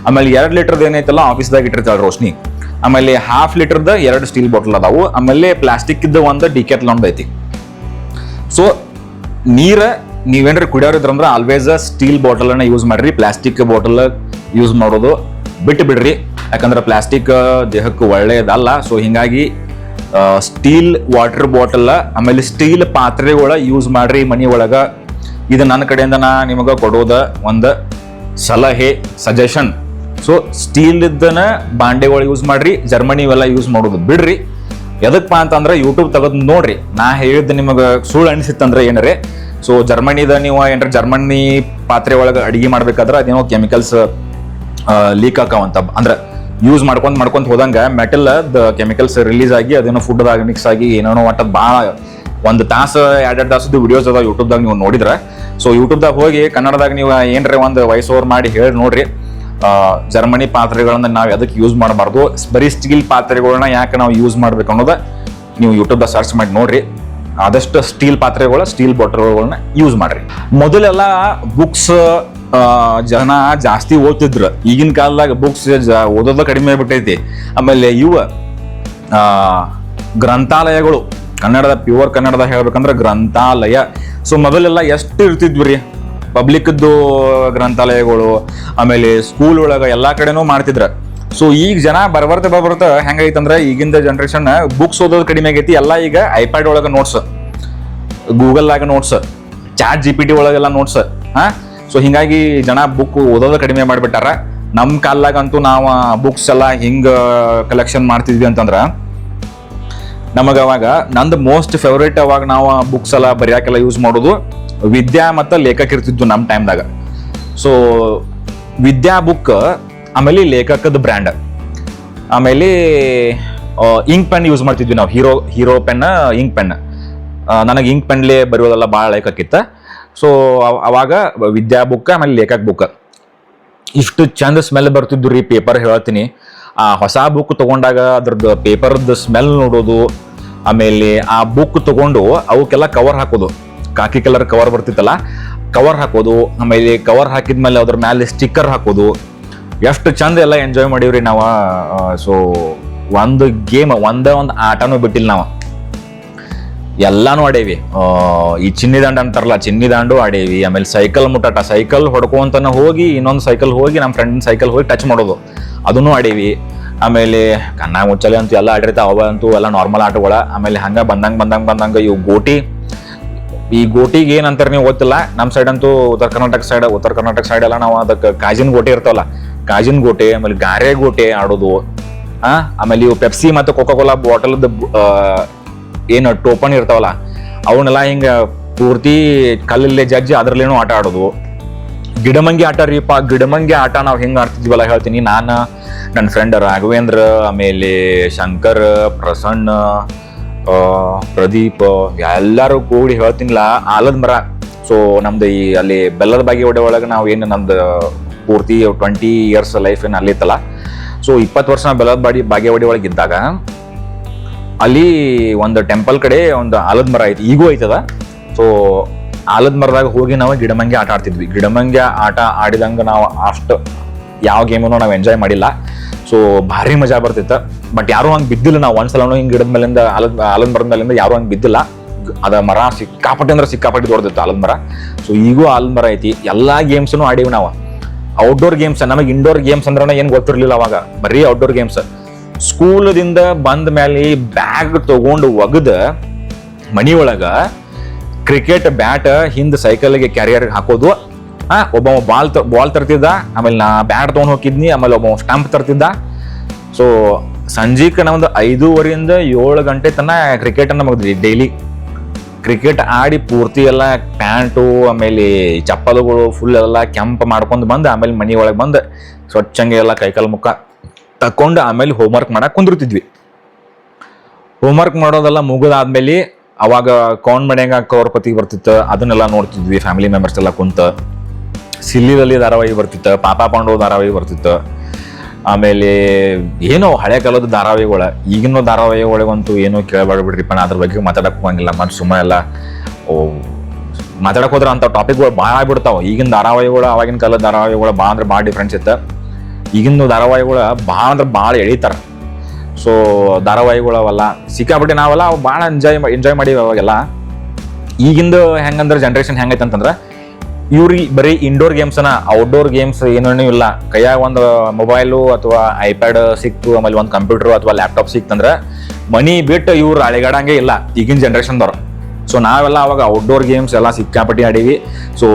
ಆಮೇಲೆ 2 ಲೀಟರ್ದ ಏನೈತಲ್ಲ ಆಫೀಸ್ದಾಗ ಇಟ್ಟಿರ್ತಾಳೆ ರೋಶ್ನಿ. ಆಮೇಲೆ 1/2 ಲೀಟರ್ದ 2 ಸ್ಟೀಲ್ ಬಾಟಲ್ ಅದಾವು. ಆಮೇಲೆ ಪ್ಲಾಸ್ಟಿಕ್ ಇದ್ದ ಒಂದು ಡಿಕ್ಯಾಥ್ಲಾನ್ ಐತಿ. ಸೊ ನೀವೇನ್ರಿ ಕುಡಿಯೋರಿದ್ರಂದ್ರೆ ಆಲ್ವೇಸ್ ಸ್ಟೀಲ್ ಬಾಟಲನ್ನ ಯೂಸ್ ಮಾಡ್ರಿ, ಪ್ಲಾಸ್ಟಿಕ್ ಬಾಟಲ್ ಯೂಸ್ ಮಾಡೋದು ಬಿಟ್ಟು ಬಿಡ್ರಿ. ಯಾಕಂದ್ರೆ ಪ್ಲಾಸ್ಟಿಕ್ ದೇಹಕ್ಕೆ ಒಳ್ಳೆಯದಲ್ಲ. ಸೊ ಹಿಂಗಾಗಿ ಸ್ಟೀಲ್ ವಾಟರ್ ಬಾಟಲ್ ಆಮೇಲೆ ಸ್ಟೀಲ್ ಪಾತ್ರೆಗಳ ಯೂಸ್ ಮಾಡ್ರಿ ಮನೆ ಒಳಗೆ. ಇದು ನನ್ನ ಕಡೆಯಿಂದ ನಾ ನಿಮಗೆ ಕೊಡೋದ ಒಂದು ಸಲಹೆ, ಸಜೆಷನ್. ಸೊ ಸ್ಟೀಲ್ ಇದ್ದನ ಬಾಂಡೆಗಳು ಯೂಸ್ ಮಾಡ್ರಿ, ಜರ್ಮನಿ ಇವೆಲ್ಲ ಯೂಸ್ ಮಾಡೋದು ಬಿಡ್ರಿ. ಎದಕ್ಕಪ್ಪ ಅಂತಂದ್ರೆ ಯೂಟ್ಯೂಬ್ ತೆಗೆದು ನೋಡ್ರಿ, ನಾ ಹೇಳಿದ್ದು ನಿಮಗೆ ಸುಳ್ಳು ಅನಿಸಿತ್ತಂದ್ರೆ ಏನರೇ. ಸೊ ಜರ್ಮನಿದ ನೀವು ಏನ್ರ ಜರ್ಮನಿ ಪಾತ್ರೆ ಒಳಗೆ ಅಡಿಗೆ ಮಾಡ್ಬೇಕಾದ್ರೆ ಅದೇನೋ ಕೆಮಿಕಲ್ಸ್ ಲೀಕ್ ಆಕಾವಂತ, ಅಂದ್ರೆ ಯೂಸ್ ಮಾಡ್ಕೊಂತ ಹೋದಂಗ ಮೆಟಲ್ ಕೆಮಿಕಲ್ಸ್ ರಿಲೀಸ್ ಆಗಿ ಅದೇನೋ ಫುಡ್ದಾಗ ಮಿಕ್ಸ್ ಆಗಿ ಏನೇನೋ ಒಟ್ಟು ಭಾಳ 1 ತಾಸು 2 ತಾಸದ್ದು ವಿಡಿಯೋಸ್ ಅದಾವ ಯೂಟ್ಯೂಬ್ದಾಗ ನೀವು ನೋಡಿದ್ರೆ. ಸೊ ಯೂಟ್ಯೂಬ್ದಾಗ ಹೋಗಿ ಕನ್ನಡದಾಗ ನೀವು ಏನ್ರ ಒಂದು ವಾಯ್ಸ್ ಓವರ್ ಮಾಡಿ ಹೇಳಿ ನೋಡ್ರಿ. ಜರ್ಮನಿ ಪಾತ್ರೆಗಳನ್ನ ನಾವು ಎದಕ್ಕೆ ಯೂಸ್ ಮಾಡಬಾರ್ದು, ಬರೀ ಸ್ಟೀಲ್ ಪಾತ್ರೆಗಳನ್ನ ಯಾಕೆ ನಾವು ಯೂಸ್ ಮಾಡ್ಬೇಕು ಅನ್ನೋದ ನೀವು ಯೂಟ್ಯೂಬ್ದಾಗ ಸರ್ಚ್ ಮಾಡಿ ನೋಡ್ರಿ. ಆದಷ್ಟು ಸ್ಟೀಲ್ ಪಾತ್ರೆಗಳು, ಸ್ಟೀಲ್ ಬಾಟಲ್ಗಳನ್ನ ಯೂಸ್ ಮಾಡ್ರಿ. ಮೊದಲೆಲ್ಲ ಬುಕ್ಸ್ ಜನ ಜಾಸ್ತಿ ಓದ್ತಿದ್ರು. ಈಗಿನ ಕಾಲದಾಗ ಬುಕ್ಸ್ ಓದೋದ ಕಡಿಮೆ ಆಗ್ಬಿಟ್ಟೈತಿ. ಆಮೇಲೆ ಗ್ರಂಥಾಲಯಗಳು, ಕನ್ನಡದ ಪ್ಯೂರ್ ಕನ್ನಡದಾಗ ಹೇಳ್ಬೇಕಂದ್ರೆ ಗ್ರಂಥಾಲಯ. ಸೊ ಮೊದಲೆಲ್ಲ ಎಷ್ಟು ಇರ್ತಿದ್ವಿ ರೀ, ಪಬ್ಲಿಕ್ದು ಗ್ರಂಥಾಲಯಗಳು, ಆಮೇಲೆ ಸ್ಕೂಲ್ ಒಳಗೆ ಎಲ್ಲ ಕಡೆನೂ ಮಾಡ್ತಿದ್ರ. ಸೊ ಈಗ ಜನ ಬರ್ಬರ್ತ ಹೆಂಗೈತಂದ್ರೆ ಈಗಿಂದ ಜನ್ರೇಷನ್ ಬುಕ್ಸ್ ಓದೋದು ಕಡಿಮೆ ಆಗೈತಿ. ಎಲ್ಲ ಈಗ ಐಪ್ಯಾಡ್ ಒಳಗೆ ನೋಟ್ಸ್, ಗೂಗಲ್ದಾಗ ನೋಟ್ಸ್, ಚಾಟ್ GPT ಒಳಗೆಲ್ಲ ನೋಟ್ಸ್. ಸೊ ಹಿಂಗಾಗಿ ಜನ ಬುಕ್ ಓದೋದು ಕಡಿಮೆ ಮಾಡಿಬಿಟ್ಟಾರ. ನಮ್ಮ ಕಾಲದಾಗಂತೂ ನಾವು ಬುಕ್ಸ್ ಎಲ್ಲ ಹಿಂಗೆ ಕಲೆಕ್ಷನ್ ಮಾಡ್ತಿದ್ವಿ ಅಂತಂದ್ರೆ ನಮಗೆ ಅವಾಗ ನಂದು ಮೋಸ್ಟ್ ಫೇವ್ರೇಟ್ ಅವಾಗ ನಾವು ಬುಕ್ಸ್ ಎಲ್ಲ ಬರೆಯೋಕೆಲ್ಲ ಯೂಸ್ ಮಾಡೋದು ವಿದ್ಯಾ ಮತ್ತು ಲೇಖಕ ಇರ್ತಿದ್ವು ನಮ್ಮ ಟೈಮ್ದಾಗ. ಸೊ ವಿದ್ಯಾ ಬುಕ್, ಆಮೇಲೆ ಲೇಖಕದ ಬ್ರ್ಯಾಂಡ್, ಆಮೇಲೆ ಇಂಕ್ ಪೆನ್ ಯೂಸ್ ಮಾಡ್ತಿದ್ವಿ ನಾವು. Hero pen, ink pen. ನನಗೆ ಇಂಕ್ ಪೆನ್ಲೇ ಬರೆಯೋದೆಲ್ಲ ಭಾಳ ಲೇಖಕಿತ್ತ. ಸೊ ಅವಾಗ ವಿದ್ಯಾ ಬುಕ್ ಆಮೇಲೆ ಲೇಖಕ ಬುಕ್ ಇಷ್ಟು ಚಂದ ಸ್ಮೆಲ್ ಬರ್ತಿದ್ದು ರೀ. ಪೇಪರ್ ಹೇಳ್ತೀನಿ, ಆ ಹೊಸ ಬುಕ್ ತಗೊಂಡಾಗ ಅದ್ರದ್ದು ಪೇಪರ್ದು ಸ್ಮೆಲ್ ನೋಡೋದು, ಆಮೇಲೆ ಆ ಬುಕ್ ತಗೊಂಡು ಅವಕ್ಕೆಲ್ಲ ಕವರ್ ಹಾಕೋದು, ಕಾಕಿ ಕಲರ್ ಕವರ್ ಬರ್ತಿತ್ತಲ್ಲ, ಕವರ್ ಹಾಕೋದು. ಆಮೇಲೆ ಕವರ್ ಹಾಕಿದ್ಮೇಲೆ ಅದ್ರ ಮೇಲೆ ಸ್ಟಿಕ್ಕರ್ ಹಾಕೋದು. ಎಷ್ಟು ಚಂದ ಎಲ್ಲ ಎಂಜಾಯ್ ಮಾಡೀವ್ರಿ ನಾವು. ಸೊ ಒಂದು ಗೇಮ್, ಒಂದು ಆಟನೂ ಬಿಟ್ಟಿಲ್ಲ ನಾವು, ಎಲ್ಲಾನು ಆಡೇವಿ. ಈ ಚಿನ್ನಿ ದಾಂಡು ಅಂತಾರಲ್ಲ, ಚಿನ್ನಿ ದಾಂಡು ಆಡೇವಿ. ಆಮೇಲೆ ಸೈಕಲ್ ಮುಟ್ಟಾಟ, ಸೈಕಲ್ ಹೊಡ್ಕೊಂತಾನೆ ಹೋಗಿ ಇನ್ನೊಂದು ಸೈಕಲ್ ಹೋಗಿ ನಮ್ಮ ಫ್ರೆಂಡ್ ಸೈಕಲ್ ಹೋಗಿ ಟಚ್ ಮಾಡೋದು, ಅದನ್ನು ಆಡೇವಿ. ಆಮೇಲೆ ಕಣ್ಣ ಮುಚ್ಚಲೆ ಅಂತೂ ಎಲ್ಲ ಆಡಿರ್ತಾವ, ಅವ ಅಂತೂ ಎಲ್ಲ ನಾರ್ಮಲ್ ಆಟಗಳ. ಆಮೇಲೆ ಹಂಗೆ ಬಂದಂಗ ಇವು ಗೋಟಿ. ಈ ಗೋಟಿಗೆ ಏನಂತಾರೆ ನೀವು ಗೊತ್ತಿಲ್ಲ, ನಮ್ಮ ಸೈಡ್ ಅಂತೂ ಉತ್ತರ ಕರ್ನಾಟಕ ಸೈಡ್ ಎಲ್ಲ ನಾವು ಅದಕ್ಕೆ ಕಾಜಿನ ಗೋಟೆ ಇರ್ತಾವಲ್ಲ, ಕಾಜಿನ ಗೋಟೆ, ಆಮೇಲೆ ಗಾರೆ ಗೋಟೆ ಆಡೋದು. ಆಮೇಲೆ ಇವು ಪೆಪ್ಸಿ ಮತ್ತು ಕೋಕಾ ಕೋಲಾ ಬಾಟಲ್ದ ಏನು ಟೋಪನ್ ಇರ್ತಾವಲ್ಲ, ಅವನ್ನೆಲ್ಲ ಹಿಂಗೆ ಪೂರ್ತಿ ಕಲ್ಲಲ್ಲೇ ಜಜ್ಜಿ ಅದರಲ್ಲೇನೋ ಆಟ ಆಡೋದು. ಗಿಡಮಂಗಿ ಆಟ ರೀಪ, ಗಿಡಮಂಗಿ ಆಟ ನಾವು ಹೆಂಗೆ ಆಡ್ತಿದ್ವಲ್ಲ ಹೇಳ್ತೀನಿ. ನಾನು, ನನ್ನ ಫ್ರೆಂಡ್ ರಾಘವೇಂದ್ರ, ಆಮೇಲೆ ಶಂಕರ್, ಪ್ರಸನ್ನ, ಪ್ರದೀಪ್, ಎಲ್ಲರೂ ಕೂಡಿ ಹೇಳ್ತೀನಿಲ್ಲ, ಆಲದ ಮರ. ಸೊ ನಮ್ದು ಈ ಅಲ್ಲಿ ಬೆಲ್ಲದ ಬಾಗಿ ಒಡೆ ಒಳಗೆ ನಾವು ಏನು ನಮ್ದು ಪೂರ್ತಿ 20 years ಲೈಫ್ ಏನು ಅಲ್ಲಿತ್ತಲ್ಲ. ಸೊ 20 ವರ್ಷ ನಾ ಬೆಳದ ಬಾಗೇವಾಡಿ ಒಳಗೆ ಇದ್ದಾಗ ಅಲ್ಲಿ ಒಂದು ಟೆಂಪಲ್ ಕಡೆ ಒಂದು ಆಲದ ಮರ ಐತಿ, ಈಗೂ ಐತದ. ಸೊ ಆಲದ ಮರದಾಗ ಹೋಗಿ ನಾವು ಗಿಡಮಂಗಿ ಆಟ ಆಡ್ತಿದ್ವಿ. ಗಿಡಮಂಗಿ ಆಟ ಆಡಿದಂಗೆ ನಾವು ಅಷ್ಟು ಯಾವ ಗೇಮನ್ನು ನಾವು ಎಂಜಾಯ್ ಮಾಡಿಲ್ಲ. ಸೊ ಭಾರಿ ಮಜಾ ಬರ್ತಿತ್ತು. ಬಟ್ ಯಾರು ಹಂಗೆ ಬಿದ್ದಿಲ್ಲ. ನಾವು ಒಂದ್ಸಲನೂ ಹಿಂಗೆ ಗಿಡದ ಮೇಲಿಂದ ಆಲದ ಮರದ ಮೇಲಿಂದ ಯಾರು ಹಂಗೆ ಬಿದ್ದಿಲ್ಲ. ಅದ ಮರ ಸಿಕ್ಕಾಪಟ್ಟೆ ಅಂದ್ರೆ ಸಿಕ್ಕಾಪಟ್ಟೆ ದೊಡ್ಡದಿತ್ತು ಆಲದ ಮರ. ಸೊ ಈಗೂ ಆಲದ ಮರ ಐತಿ. ಎಲ್ಲಾ ಗೇಮ್ಸ್ನು ಆಡೀವಿ ನಾವು. ಔಟ್ಡೋರ್ ಗೇಮ್ಸ್, ನಮಗೆ ಇಂಡೋರ್ ಗೇಮ್ಸ್ ಅಂದ್ರೆ ಏನು ಗೊತ್ತಿರ್ಲಿಲ್ಲ ಅವಾಗ, ಬರೀ ಔಟ್ಡೋರ್ ಗೇಮ್ಸ್. ಸ್ಕೂಲದಿಂದ ಬಂದ ಮೇಲೆ ಬ್ಯಾಗ್ ತಗೊಂಡು ಒಗದ ಮನಿ ಒಳಗ ಕ್ರಿಕೆಟ್ ಬ್ಯಾಟ್ ಹಿಂದ್ ಸೈಕಲ್ಗೆ ಕ್ಯಾರಿಯರ್ ಹಾಕೋದು. ಒಬ್ಬ ಬಾಲ್ ತರ್ತಿದ್ದ, ಆಮೇಲೆ ನಾ ಬ್ಯಾಟ್ ತಗೊಂಡ್ ಹೋಗಿದ್ನಿ, ಆಮೇಲೆ ಒಬ್ಬ ಸ್ಟಂಪ್ ತರ್ತಿದ್ದ. ಸೊ ಸಂಜೆಗೆ ನಮ್ದು 5:30 to 7 ಗಂಟೆ ತನಕ ಕ್ರಿಕೆಟ್ ಅನ್ನ ಮುಗಿದ್ವಿ. ಡೈಲಿ ಕ್ರಿಕೆಟ್ ಆಡಿ ಪೂರ್ತಿ ಎಲ್ಲ ಪ್ಯಾಂಟು ಆಮೇಲೆ ಚಪ್ಪಲುಗಳು ಫುಲ್ ಎಲ್ಲ ಕೆಂಪು ಮಾಡ್ಕೊಂಡು ಬಂದು ಆಮೇಲೆ ಮನಿ ಒಳಗೆ ಬಂದು ಸ್ವಚ್ಛಂಗೆ ಎಲ್ಲ ಕೈಕಾಲು ಮುಖ ತಕೊಂಡು ಆಮೇಲೆ ಹೋಮ್ವರ್ಕ್ ಮಾಡಕ್ ಕುಂದಿರ್ತಿದ್ವಿ. ಹೋಮ್ವರ್ಕ್ ಮಾಡೋದೆಲ್ಲ ಮುಗಿದಾದ್ಮೇಲೆ ಅವಾಗ ಕೌಂಟ್ ಮನ್ಯಾಗ ಕೌರ್ಪತಿ ಬರ್ತಿತ್ತು, ಅದನ್ನೆಲ್ಲ ನೋಡ್ತಿದ್ವಿ. ಫ್ಯಾಮಿಲಿ ಮೆಂಬರ್ಸ್ ಎಲ್ಲ ಕುಂತ. ಸಿಲ್ಲಿದಲ್ಲಿ ಧಾರಾವಾಹಿ ಬರ್ತಿತ್ತು, ಪಾಪ ಪಾಂಡವ ಧಾರಾವಾಹಿ ಬರ್ತಿತ್ತು. ಆಮೇಲೆ ಏನೋ ಹಳೆ ಕಾಲದ ಧಾರಾವಾಹಿಗಳ, ಈಗಿನ ಧಾರಾವಾಹಿಗಳಿಗಂತೂ ಏನೋ ಕೇಳಬೇಡ್ಬಿಡ್ರಿಪ್ಪ, ಅದ್ರ ಬಗ್ಗೆ ಮಾತಾಡಕ್ ಹೋಗಂಗಿಲ್ಲ. ಮತ್ತೆ ಸುಮ್ಮ ಎಲ್ಲ ಮಾತಾಡಕ್ ಹೋದ್ರೆ ಅಂತ ಟಾಪಿಕ್ಗಳು ಭಾಳ ಆಗ್ಬಿಡ್ತಾವ. ಈಗಿನ ಧಾರಾವಾಹಿಗಳು ಅವಾಗಿನ ಕಾಲದ ಧಾರಾವಾಹಿಗಳು ಭಾಳ ಅಂದ್ರೆ ಭಾಳ ಡಿಫ್ರೆನ್ಸ್ ಇತ್ತು. ಈಗಿನ ಧಾರಾವಾಹಿಗಳು ಭಾಳ ಅಂದ್ರೆ ಭಾಳ ಎಳಿತಾರ. ಸೊ ಧಾರಾವಾಹಿಗಳು ಅವೆಲ್ಲ ಸಿಕ್ಕಾಪಟ್ಟೆ ನಾವೆಲ್ಲ ಅವು ಭಾಳ ಎಂಜಾಯ್ ಮಾಡೀವಿ ಅವಾಗೆಲ್ಲ. ಈಗಿಂದು ಹೆಂಗಂದ್ರೆ ಜನ್ರೇಷನ್ ಹೆಂಗೈತೆ ಅಂತಂದ್ರೆ ಇವ್ರಿಗೆ ಬರೀ ಇಂಡೋರ್ ಗೇಮ್ಸ್ನ, ಔಟ್ಡೋರ್ ಗೇಮ್ಸ್ ಏನೇನೂ ಇಲ್ಲ. ಕೈಯಾಗ ಒಂದು ಮೊಬೈಲು ಅಥವಾ ಐಪ್ಯಾಡ್ ಸಿಕ್ತು, ಆಮೇಲೆ ಒಂದು ಕಂಪ್ಯೂಟರ್ ಅಥವಾ ಲ್ಯಾಪ್ಟಾಪ್ ಸಿಕ್ತಂದ್ರೆ ಮನಿ ಬಿಟ್ಟು ಇವ್ರು ಅಳಿಗಾಡಂಗೆ ಇಲ್ಲ ಈಗಿನ ಜನ್ರೇಷನ್ದವ್ರು. ಸೊ ನಾವೆಲ್ಲ ಅವಾಗ ಔಟ್ಡೋರ್ ಗೇಮ್ಸ್ ಎಲ್ಲ ಸಿಕ್ಕಾಪಟ್ಟಿ ಆಡೀವಿ. ಸೊ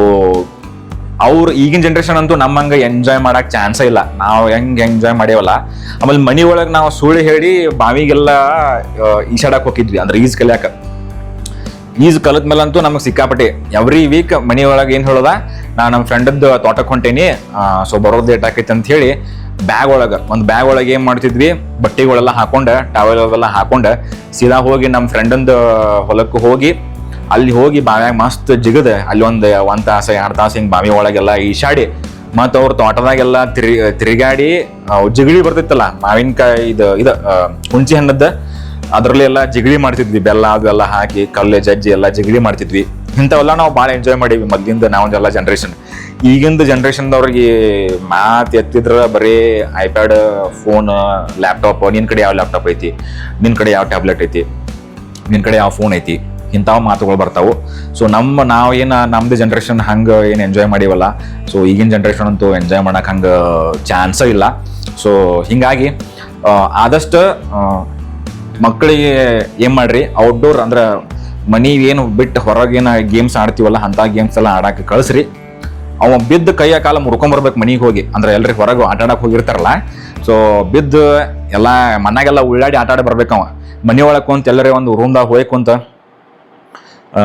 ಅವ್ರು ಈಗಿನ ಜನ್ರೇಷನ್ ಅಂತೂ ನಮ್ಮಂಗೆ ಎಂಜಾಯ್ ಮಾಡಕ್ ಚಾನ್ಸೇ ಇಲ್ಲ. ನಾವು ಹೆಂಗೆ ಎಂಜಾಯ್ ಮಾಡೇವಲ್ಲ. ಆಮೇಲೆ ಮನಿ ಒಳಗೆ ನಾವು ಸುಳ್ಳು ಹೇಳಿ ಬಾವಿಗೆಲ್ಲ ಈಸಾಡಕ್ ಹೋಗಿದ್ವಿ, ಅಂದ್ರೆ ಈಜ್ ಕಲಿಯಾಕ. ಈಜ್ ಕಲಿತ ಮೇಲಂತೂ ನಮಗೆ ಸಿಕ್ಕಾಪಟ್ಟೆ ಎವ್ರಿ ವೀಕ್ ಮನಿ ಒಳಗೆ ಏನು ಹೇಳೋದ, ನಾನು ನಮ್ಮ ಫ್ರೆಂಡದ್ದು ತೋಟಕ್ಕೆ ಹೊಂಟೇನಿ, ಸೊ ಬರೋದು ಲೇಟ್ ಆಕೈತೆ ಅಂತ ಹೇಳಿ ಒಂದು ಬ್ಯಾಗ್ ಒಳಗೆ ಏನು ಮಾಡ್ತಿದ್ವಿ, ಬಟ್ಟೆಗಳೆಲ್ಲ ಹಾಕೊಂಡು ಟವೆಲ್ ಅವೆಲ್ಲ ಹಾಕೊಂಡು ಸೀದಾ ಹೋಗಿ ನಮ್ಮ ಫ್ರೆಂಡಂದು ಹೊಲಕ್ಕೆ ಹೋಗಿ ಅಲ್ಲಿ ಹೋಗಿ ಬಾವ್ಯಾಗ ಮಸ್ತ್ ಜಿಗದ ಅಲ್ಲಿ ಒಂದು ತಾಸು 2 ತಾಸು ಹಿಂಗೆ ಬಾವಿ ಒಳಗೆಲ್ಲ ಈಶಾಡಿ ಮತ್ತು ಅವ್ರ ತೋಟದಾಗೆಲ್ಲ ತಿರುಗಾಡಿ ಜಿಗಳಿ ಬರ್ತಿತ್ತಲ್ಲ ಮಾವಿನಕಾಯಿ ಇದು ಹುಂಚಿ ಹಣ್ಣದ, ಅದರಲ್ಲಿ ಎಲ್ಲ ಜಿಗಳಿ ಮಾಡ್ತಿದ್ವಿ. ಬೆಲ್ಲ ಅದೆಲ್ಲ ಹಾಕಿ ಕಲ್ಲು ಜಜ್ಜಿ ಎಲ್ಲ ಜಿಗಳಿ ಮಾಡ್ತಿದ್ವಿ. ಇಂಥವೆಲ್ಲ ನಾವು ಭಾಳ ಎಂಜಾಯ್ ಮಾಡೀವಿ ಮೊದ್ಲಿಂದ ನಾವೊಂದೆಲ್ಲ ಜನ್ರೇಷನ್. ಈಗಿಂದ ಜನ್ರೇಷನ್ದವ್ರಿಗೆ ಮಾತು ಎತ್ತಿದ್ರೆ ಬರೀ ಐಪ್ಯಾಡ್, ಫೋನ್, ಲ್ಯಾಪ್ಟಾಪ್. ನಿನ್ನ ಕಡೆ ಯಾವ ಲ್ಯಾಪ್ಟಾಪ್ ಐತಿ, ನಿನ್ನ ಕಡೆ ಯಾವ ಟ್ಯಾಬ್ಲೆಟ್ ಐತಿ, ನಿನ್ನ ಕಡೆ ಯಾವ ಫೋನ್ ಐತಿ, ಇಂಥವು ಮಾತುಗಳು ಬರ್ತಾವು. ಸೊ ನಮ್ದು ಜನ್ರೇಷನ್ ಹಂಗೆ ಏನು ಎಂಜಾಯ್ ಮಾಡೀವಲ್ಲ, ಸೊ ಈಗಿನ ಜನ್ರೇಷನ್ ಅಂತೂ ಎಂಜಾಯ್ ಮಾಡಕ್ಕೆ ಹಂಗೆ ಚಾನ್ಸೇ ಇಲ್ಲ. ಸೊ ಹೀಗಾಗಿ ಆದಷ್ಟು ಮಕ್ಕಳಿಗೆ ಏನು ಮಾಡ್ರಿ, ಔಟ್ಡೋರ್ ಅಂದ್ರೆ ಮನಿ ಏನು ಬಿಟ್ಟು ಹೊರಗೇನ ಗೇಮ್ಸ್ ಆಡ್ತೀವಲ್ಲ ಅಂಥ ಗೇಮ್ಸ್ ಎಲ್ಲ ಆಡಕ್ಕೆ ಕಳಿಸ್ರಿ. ಅವ ಬಿದ್ದು ಕೈಯ ಕಾಲ ಮುರ್ಕೊಂಬರ್ಬೇಕು ಮನಿಗೆ ಹೋಗಿ. ಅಂದ್ರೆ ಎಲ್ರಿ ಹೊರಗೆ ಆಟ ಆಡಕ್ಕೆ ಹೋಗಿರ್ತಾರಲ್ಲ, ಸೊ ಬಿದ್ದು ಎಲ್ಲ ಮನ್ಯಾಗೆಲ್ಲ ಉಳ್ಳಾಡಿ ಆಟ ಆಡಿ ಬರ್ಬೇಕು. ಅವ ಮನಿ ಒಳಗೆ ಕುಂತ ಎಲ್ಲರೇ ಒಂದು ರೂಮ್ದಾಗ ಹೋಗಿ ಕುಂತ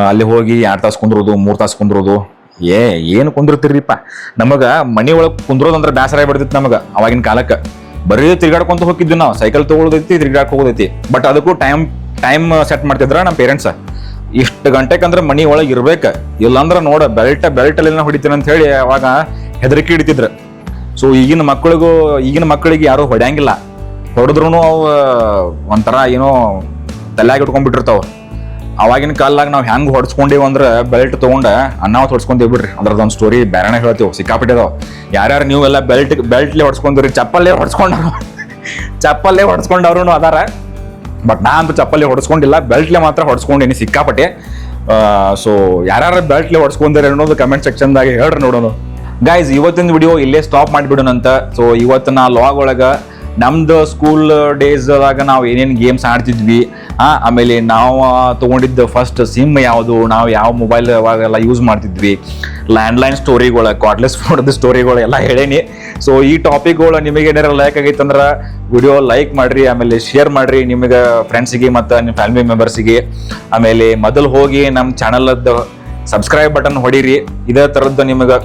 ಅಲ್ಲಿ ಹೋಗಿ 2 ತಾಸು ಕುಂದ್ರೋದು, 3 ತಾಸು ಕುಂದ್ರೋದು. ಏನು ಕುಂದಿರ್ತಿರಿಪ್ಪ. ನಮಗೆ ಮನಿ ಒಳಗೆ ಕುಂದ್ರೋದಂದ್ರೆ ಬೇಸರ ಆಗ್ಬಿಡ್ತಿತ್ತು ನಮಗೆ ಅವಾಗಿನ ಕಾಲಕ್ಕೆ. ಬರೀ ತಿರ್ಗಾಡ್ಕೊಂತ ಹೋಗಿದ್ವಿ ನಾವು. ಸೈಕಲ್ ತೊಗೊಳೋದೈತಿ, ತಿರ್ಗಾಡಕ್ ಹೋಗೋದೈತಿ. ಬಟ್ ಅದಕ್ಕೂ ಟೈಮ್ ಸೆಟ್ ಮಾಡ್ತಿದ್ರ ನಮ್ಮ ಪೇರೆಂಟ್ಸ್. ಇಷ್ಟು ಗಂಟೆಕಂದ್ರೆ ಮನಿ ಒಳಗೆ ಇರ್ಬೇಕು, ಇಲ್ಲಾಂದ್ರೆ ನೋಡ ಬೆಲ್ಟಲ್ಲಿ ಹೊಡಿತೀನಿ ಅಂತ ಹೇಳಿ ಅವಾಗ ಹೆದರಿಕೆ ಹಿಡಿತಿದ್ರು. ಸೊ ಈಗಿನ ಮಕ್ಕಳಿಗೆ ಯಾರು ಹೊಡ್ಯಾಂಗಿಲ್ಲ. ಹೊಡೆದ್ರು ಅವು ಒಂಥರ ಏನೋ ತಲೆಯಾಗಿ ಇಟ್ಕೊಂಡ್ಬಿಟ್ಟಿರ್ತಾವ. ಅವಾಗಿನ ಕಾಲದಾಗ ನಾವು ಹೆಂಗೆ ಹೊಡ್ಸ್ಕೊಂಡೇವು ಅಂದ್ರೆ ಬೆಲ್ಟ್ ತೊಗೊಂಡು ಅನ್ನಾವತ್ತು ಹೊಡ್ಸ್ಕೊಂಡೇವ್ ಬಿಡ್ರಿ. ಅದ್ರದ್ದೊಂದು ಸ್ಟೋರಿ ಬೇರೆನೇ ಹೇಳ್ತೀವಿ, ಸಿಕ್ಕಾಪಿಟ್ಟಿದಾವ. ಯಾರ್ಯಾರು ನೀವೆಲ್ಲ ಬೆಲ್ಟ್ಲೇ ಹೊಡ್ಸ್ಕೊಂಡ್ರಿ, ಚಪ್ಪಲ್ಲೇ ಹೊಡ್ಸ್ಕೊಂಡವ್ರು ಅದಾರ. ಬಟ್ ನಾ ಅಂತೂ ಚಪ್ಪಲ್ಲೇ ಹೊಡ್ಸ್ಕೊಂಡಿಲ್ಲ, ಬೆಲ್ಟ್ಲೆ ಮಾತ್ರ ಹೊಡ್ಸ್ಕೊಂಡೇನಿ ಸಿಕ್ಕಾಪಟ್ಟೆ. ಸೊ ಯಾರ್ಯಾರು ಬೆಲ್ಟ್ಲೆ ಹೊಡ್ಸ್ಕೊಂಡ್ರಿ ಅನ್ನೋದು ಕಮೆಂಟ್ ಸೆಕ್ಷನ್ದಾಗ ಹೇಳ್ರಿ ನೋಡೋಣ. ಗೈಸ್, ಇವತ್ತಿನ ವಿಡಿಯೋ ಇಲ್ಲೇ ಸ್ಟಾಪ್ ಮಾಡಿಬಿಡೋಣಂತ. ಸೊ ಇವತ್ತಿನ ಲಾಗ್ ಒಳಗೆ ನಮ್ದು ಸ್ಕೂಲ್ ಡೇಸ್ದಾಗ ನಾವು ಏನೇನು ಗೇಮ್ಸ್ ಆಡ್ತಿದ್ವಿ, ಆಮೇಲೆ ನಾವು ತೊಗೊಂಡಿದ್ದ ಫಸ್ಟ್ ಸಿಮ್ ಯಾವುದು, ನಾವು ಯಾವ ಮೊಬೈಲ್ ಅವಾಗೆಲ್ಲ ಯೂಸ್ ಮಾಡ್ತಿದ್ವಿ, ಲ್ಯಾಂಡ್ಲೈನ್ ಸ್ಟೋರಿಗಳು, ಕಾರ್ಡ್ಲೆಸ್ ಫೋನ್ದು ಸ್ಟೋರಿಗಳು ಎಲ್ಲ ಹೇಳೇನಿ. ಸೊ ಈ ಟಾಪಿಕ್ಗಳು ನಿಮಗೆ ಏನಾರ ಲೈಕ್ ಆಗೈತಂದ್ರೆ ವಿಡಿಯೋ ಲೈಕ್ ಮಾಡಿರಿ, ಆಮೇಲೆ ಶೇರ್ ಮಾಡಿರಿ ನಿಮಗೆ ಫ್ರೆಂಡ್ಸಿಗೆ ಮತ್ತು ನಿಮ್ಮ ಫ್ಯಾಮಿಲಿ ಮೆಂಬರ್ಸಿಗೆ. ಆಮೇಲೆ ಮೊದಲು ಹೋಗಿ ನಮ್ಮ ಚಾನಲದ್ದು ಸಬ್ಸ್ಕ್ರೈಬ್ ಬಟನ್ ಹೊಡೀರಿ. ಇದೇ ಥರದ್ದು ನಿಮಗೆ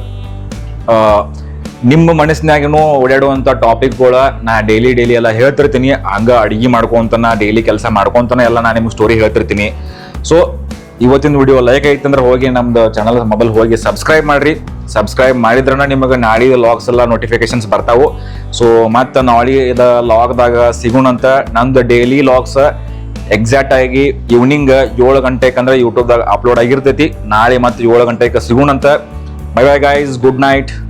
ನಿಮ್ಮ ಮನಸ್ಸಿನಾಗೂ ಓಡಾಡುವಂಥ ಟಾಪಿಕ್ಗಳ ನಾ ಡೈಲಿ ಎಲ್ಲ ಹೇಳ್ತಿರ್ತೀನಿ. ಹಂಗೆ ಅಡುಗೆ ಮಾಡ್ಕೊಂತನ, ಡೈಲಿ ಕೆಲಸ ಮಾಡ್ಕೊಂತನ ಎಲ್ಲ ನಾನು ನಿಮ್ಗೆ ಸ್ಟೋರಿ ಹೇಳ್ತಿರ್ತೀನಿ. ಸೊ ಇವತ್ತಿನ ವಿಡಿಯೋ ಲೈಕ್ ಐತಂದ್ರೆ ಹೋಗಿ ನಮ್ದು ಚಾನಲ್ ಮೊಬೈಲ್ ಹೋಗಿ ಸಬ್ಸ್ಕ್ರೈಬ್ ಮಾಡಿರಿ. ಸಬ್ಸ್ಕ್ರೈಬ್ ಮಾಡಿದ್ರನ ನಿಮಗೆ ನಾಳೆ ಲಾಗ್ಸ್ ಎಲ್ಲ ನೋಟಿಫಿಕೇಶನ್ಸ್ ಬರ್ತಾವು. ಸೊ ಮತ್ತೆ ನಾಳೆ ಲಾಗ್ದಾಗ ಸಿಗೋಣಂತ. ನಂದು ಡೈಲಿ ಲಾಗ್ಸ್ ಎಕ್ಸಾಕ್ಟ್ ಆಗಿ ಈವ್ನಿಂಗ್ 7 ಗಂಟೆಗೆ ಅಂದ್ರೆ ಯೂಟ್ಯೂಬ್ದಾಗ ಅಪ್ಲೋಡ್ ಆಗಿರ್ತೈತಿ. ನಾಳೆ ಮತ್ತೆ 7 ಗಂಟೆಗೆ ಸಿಗೋಣಂತ. Bye bye guys, good night.